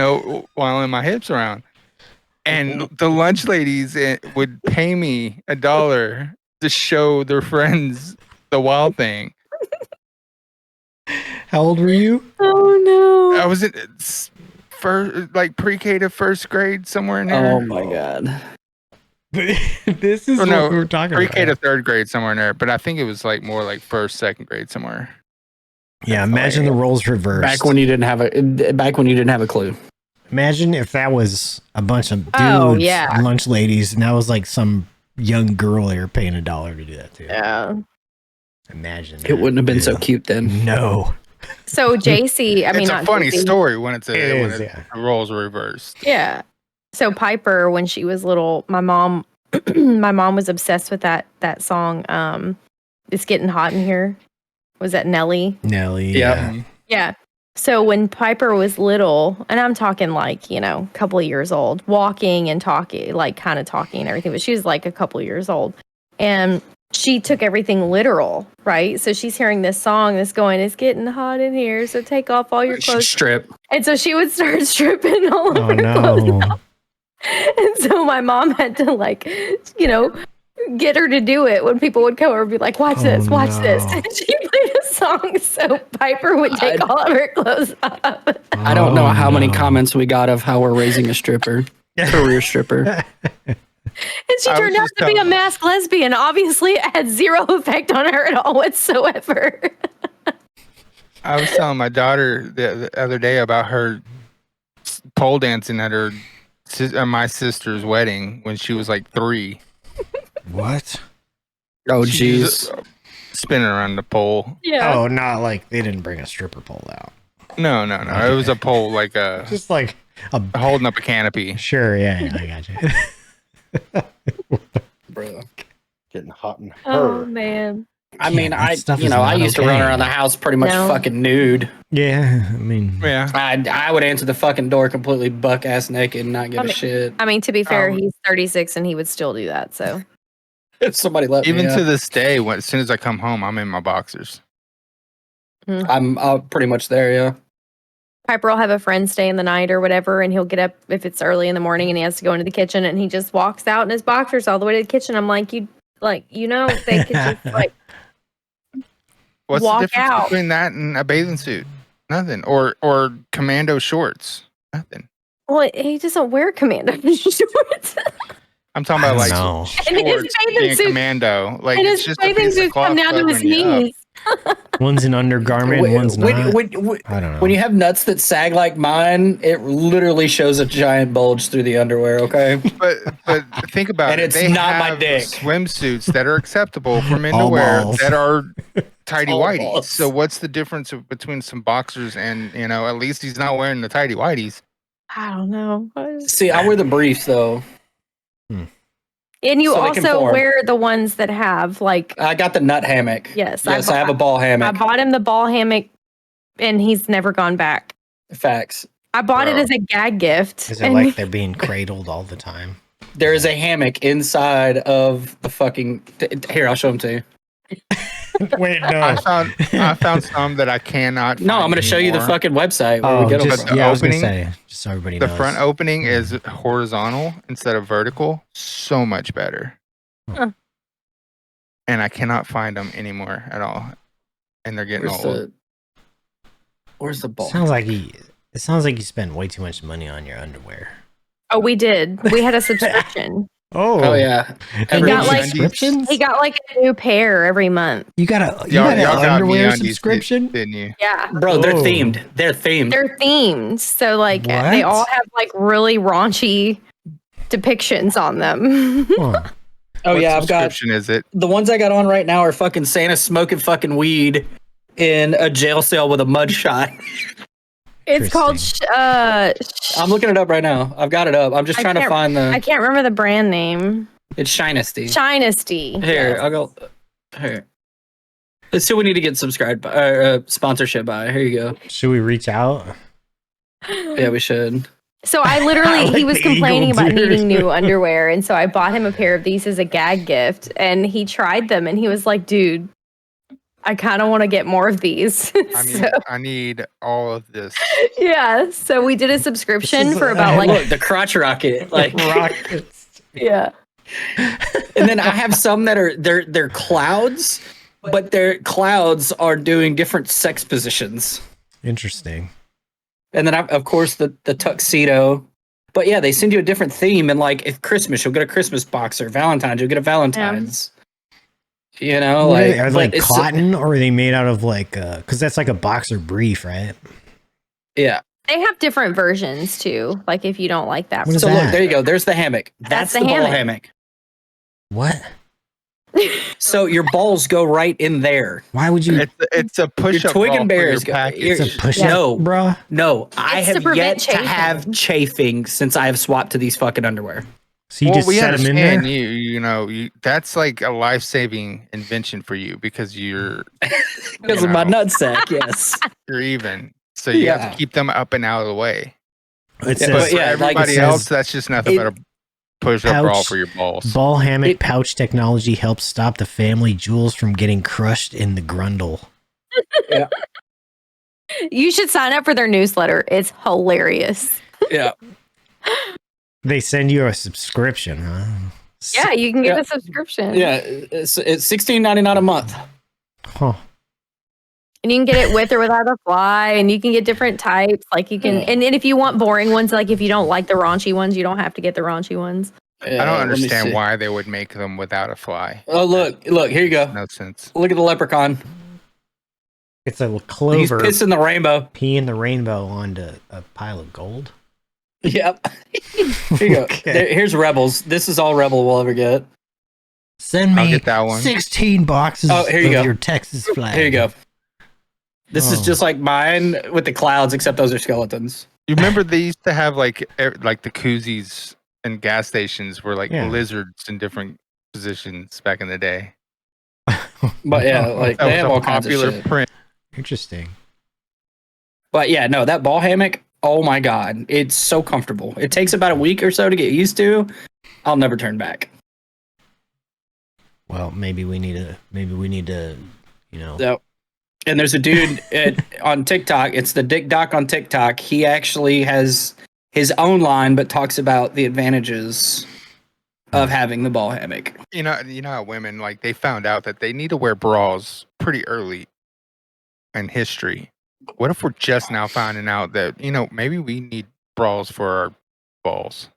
whiling my hips around. And the lunch ladies would pay me $1 to show their friends the Wild Thing. How old were you? Oh no! I was in pre-K to first grade, somewhere in there. Oh my god! This is what we were talking about. Pre-K to third grade, somewhere in there. But I think it was more like first, second grade, somewhere. Yeah, imagine the roles reversed. Back when you didn't have a clue. Imagine if that was a bunch of dudes, lunch ladies, and that was like some young girl they were paying $1 to do that to. Yeah. Imagine it wouldn't have been so cute then. No. So JC, it's a funny story when the roles are reversed. Yeah. So Piper, when she was little, my mom was obsessed with that song. It's Getting Hot in Here. Was that Nelly? Nelly. Yeah. Yeah. So when Piper was little, and I'm talking a couple of years old, walking and talking, kind of talking and everything, but she was a couple of years old. And she took everything literal, right? So she's hearing this song that's going, it's getting hot in here, so take off all your clothes. Strip. And so she would start stripping all of her clothes off. And so my mom had to get her to do it when people would come over and be like, watch this. And she played a song so Piper would take all of her clothes off. I don't know how many comments we got of how we're raising a stripper, career stripper. And she turned out to be a masked lesbian. Obviously, it had zero effect on her at all whatsoever. I was telling my daughter the other day about her pole dancing at my sister's wedding when she was 3. What? Oh, jeez. Spinning around the pole. Yeah. Oh, not they didn't bring a stripper pole out. No. Okay. It was a pole just holding up a canopy. Sure, yeah, I got you. Bro, getting hot in her. Oh man. I mean, I used to run around the house pretty much fucking nude. Yeah, I mean, yeah. I would answer the fucking door completely buck ass naked and not give a shit. I mean, to be fair, he's 36 and he would still do that. So if somebody let me, even to this day, as soon as I come home, I'm in my boxers. I'm pretty much there. Yeah. Piper will have a friend stay in the night or whatever, and he'll get up if it's early in the morning and he has to go into the kitchen, and he just walks out in his boxers all the way to the kitchen. I'm like, they could just What's walk the difference out between that and a bathing suit? Nothing. Or commando shorts. Nothing. Well, he doesn't wear commando shorts. I'm talking about and his being commando. And his bathing suits come down to his knees. One's an undergarment, one's not. I don't know. When you have nuts that sag like mine, it literally shows a giant bulge through the underwear. Okay, but think about and it. It's they not have my dick. Swimsuits that are acceptable for men to wear that are tighty whities. So what's the difference between some boxers and at least he's not wearing the tighty whities. I don't know. See, I wear the briefs though. And you also wear the ones that have I got the nut hammock. Yes, I have a ball hammock. I bought him the ball hammock, and he's never gone back. Facts. I bought it as a gag gift. Is it they're being cradled all the time? There is a hammock inside of the fucking. Here, I'll show them to you. Wait, no. I found some that I cannot. No, I'm going to show you the fucking website. Where we get them. I was going to say, just so everybody knows. The front opening is horizontal instead of vertical. So much better. Huh. And I cannot find them anymore at all. And they're getting old. Where's the ball? It sounds like you spent way too much money on your underwear. Oh, we did. We had a subscription. Oh yeah. He got a new pair every month. You got an underwear subscription, didn't you? Yeah, bro. They're themed. They're themed. So they all have really raunchy depictions on them. Huh. Oh what yeah, I've got. Is it? The ones I got on right now are fucking Santa smoking fucking weed in a jail cell with a mud shot. It's called. I'm looking it up right now. I've got it up. I'm just trying to find the. I can't remember the brand name. It's Shinesty. Shinesty. Here, yes. I'll go. Here. Let's see. We need to get subscribed by sponsorship by. Here you go. Should we reach out? Yeah, we should. So I literally, Like he was the complaining eagle, about dude. needing new underwear. And so I bought him a pair of these as a gag gift. And he tried them and he was like, dude, I kind of want to get more of these. I need all of this. Yeah. So we did a subscription This is, for about like, Look, the crotch rocket. Like, rockets. yeah. and then I have some that are they're clouds, but their clouds are doing different sex positions. Interesting. And then of course the tuxedo. But yeah, they send you a different theme, and like if Christmas, you'll get a Christmas boxer. Valentine's, you'll get a Valentine's. You know, What like are but they it's- cotton or are they made out of like because that's like a boxer brief, right? Yeah. They have different versions too. Like if you don't like that. What is So that? look, there you go. There's the hammock. That's the the ball hammock. hammock. What? So your balls go right in there. Why would you? It's a push-up twig ball and for your bears go- package. It's a push Yeah. up, bro. No, I It's to have prevent yet to have chafing. chafing since I have swapped to these fucking underwear. So you Well, just we set them in understand there. you know that's like a life-saving invention for you because you're Because You of my know. nutsack, yes. you're even, so you have Yeah. to keep them up and out of the way. It Yeah, says But for yeah, like it everybody says else, that's just nothing but a push-up bra pouch- for your balls. ball hammock It- pouch technology helps stop the family jewels from getting crushed in the grundle. You should sign up for their newsletter. It's hilarious. Yeah. They send you a subscription, huh? Yeah, you can get Yeah. a subscription. Yeah. It's $16.99 a month. Huh. And you can get it with or without a fly, and you can get different types. Like you can, and if you want boring ones, like if you don't like the raunchy ones, you don't have to get the raunchy ones. I don't understand why they would make them without a fly. Oh, look, here you go. No sense. Look at the leprechaun. It's a He's clover pissing the rainbow. peeing the rainbow onto a pile of gold. Yep. Here you go. Okay. Here's Rebels. This is all Rebel will ever get. Send I'll me get that one. 16 boxes Oh, here you of go. your Texas flag. Here you go. This is Oh. just like mine with the clouds, except those are skeletons. You remember they used to have like the koozies and gas stations were like Yeah. lizards in different positions back in the day. But yeah, like That they was have a all kinds of popular shit. print. Interesting. But yeah, no, that ball hammock, oh my god, it's so comfortable. It takes about a week or so to get used to. I'll never turn back. Well, maybe we need to, you know. So, and there's a dude on TikTok. It's the Dick Doc on TikTok. He actually has his own line, but talks about the advantages of having the ball hammock. You know how women like they found out that they need to wear bras pretty early in history. What if we're just now finding out that maybe we need bras for our balls,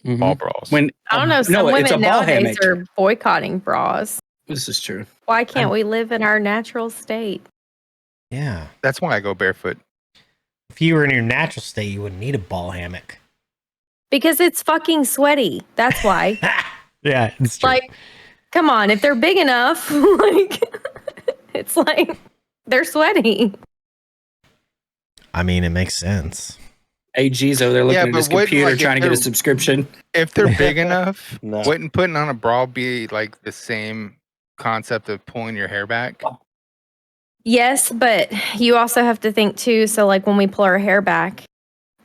ball bras? When I don't know. Some no, it's a women ball nowadays hammock. are boycotting bras. This is true. Why can't we live in our natural state? Yeah. That's why I go barefoot. If you were in your natural state, you wouldn't need a ball hammock. Because it's fucking sweaty. That's why. Yeah, it's true. Like, come on, if they're big enough, like, it's like they're sweaty. I mean, it makes sense. AG's over there looking Yeah, at but his what, computer like, if trying to get a they're- subscription. If they're big enough, No. wouldn't putting on a bra be like the same concept of pulling your hair back? Yes, but you also have to think too. So, like when we pull our hair back,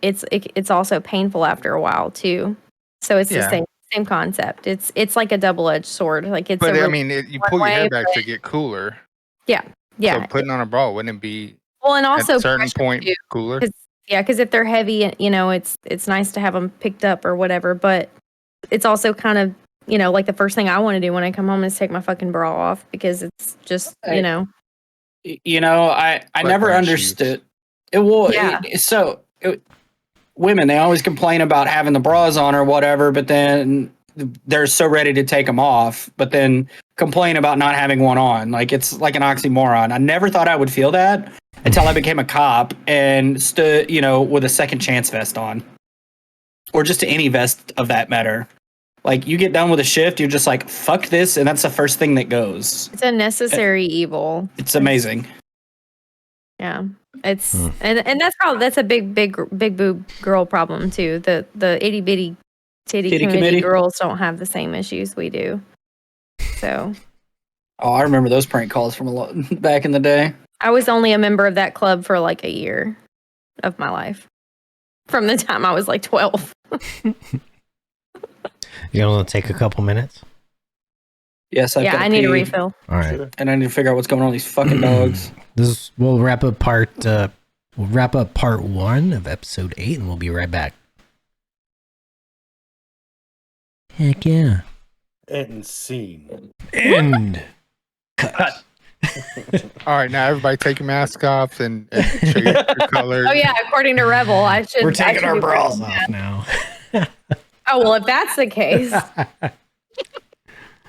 it's also painful after a while too. So it's the Yeah. same concept. It's like a double-edged sword. Like it's. But a I really- mean, you one pull your hair way, back but- to get cooler. yeah. So putting on a bra wouldn't it be Well, and also at a certain pressure, point too. cooler? Because if they're heavy, it's nice to have them picked up or whatever. But it's also kind of like the first thing I want to do when I come home is take my fucking bra off because it's just Hey. know. I never Butt-burn understood it. Well, Yeah. women, they always complain about having the bras on or whatever, but then they're so ready to take them off, but then complain about not having one on. Like it's like an oxymoron. I never thought I would feel that until I became a cop and stood, with a second chance vest on, or just any vest of that matter. Like you get done with a shift, you're just like, fuck this, and that's the first thing that goes. It's a necessary evil. It's amazing. Yeah. It's and that's a big boob girl problem too. The itty bitty titty committee committee? girls don't have the same issues we do. So Oh, I remember those prank calls from a lot back in the day. I was only a member of that club for like a year of my life. from the time I was like 12. You want to take a couple minutes? Yes, I need a refill. All right. Sure. And I need to figure out what's going on with these fucking dogs. We'll wrap up part 1 of episode 8, and we'll be right back. Heck yeah. End scene. End. Cut. All right, now everybody take your mask off and show your true colors. Oh yeah, according to Rebel, I should. We're I taking should our be bras wearing off that. now. Oh well, if that's the case,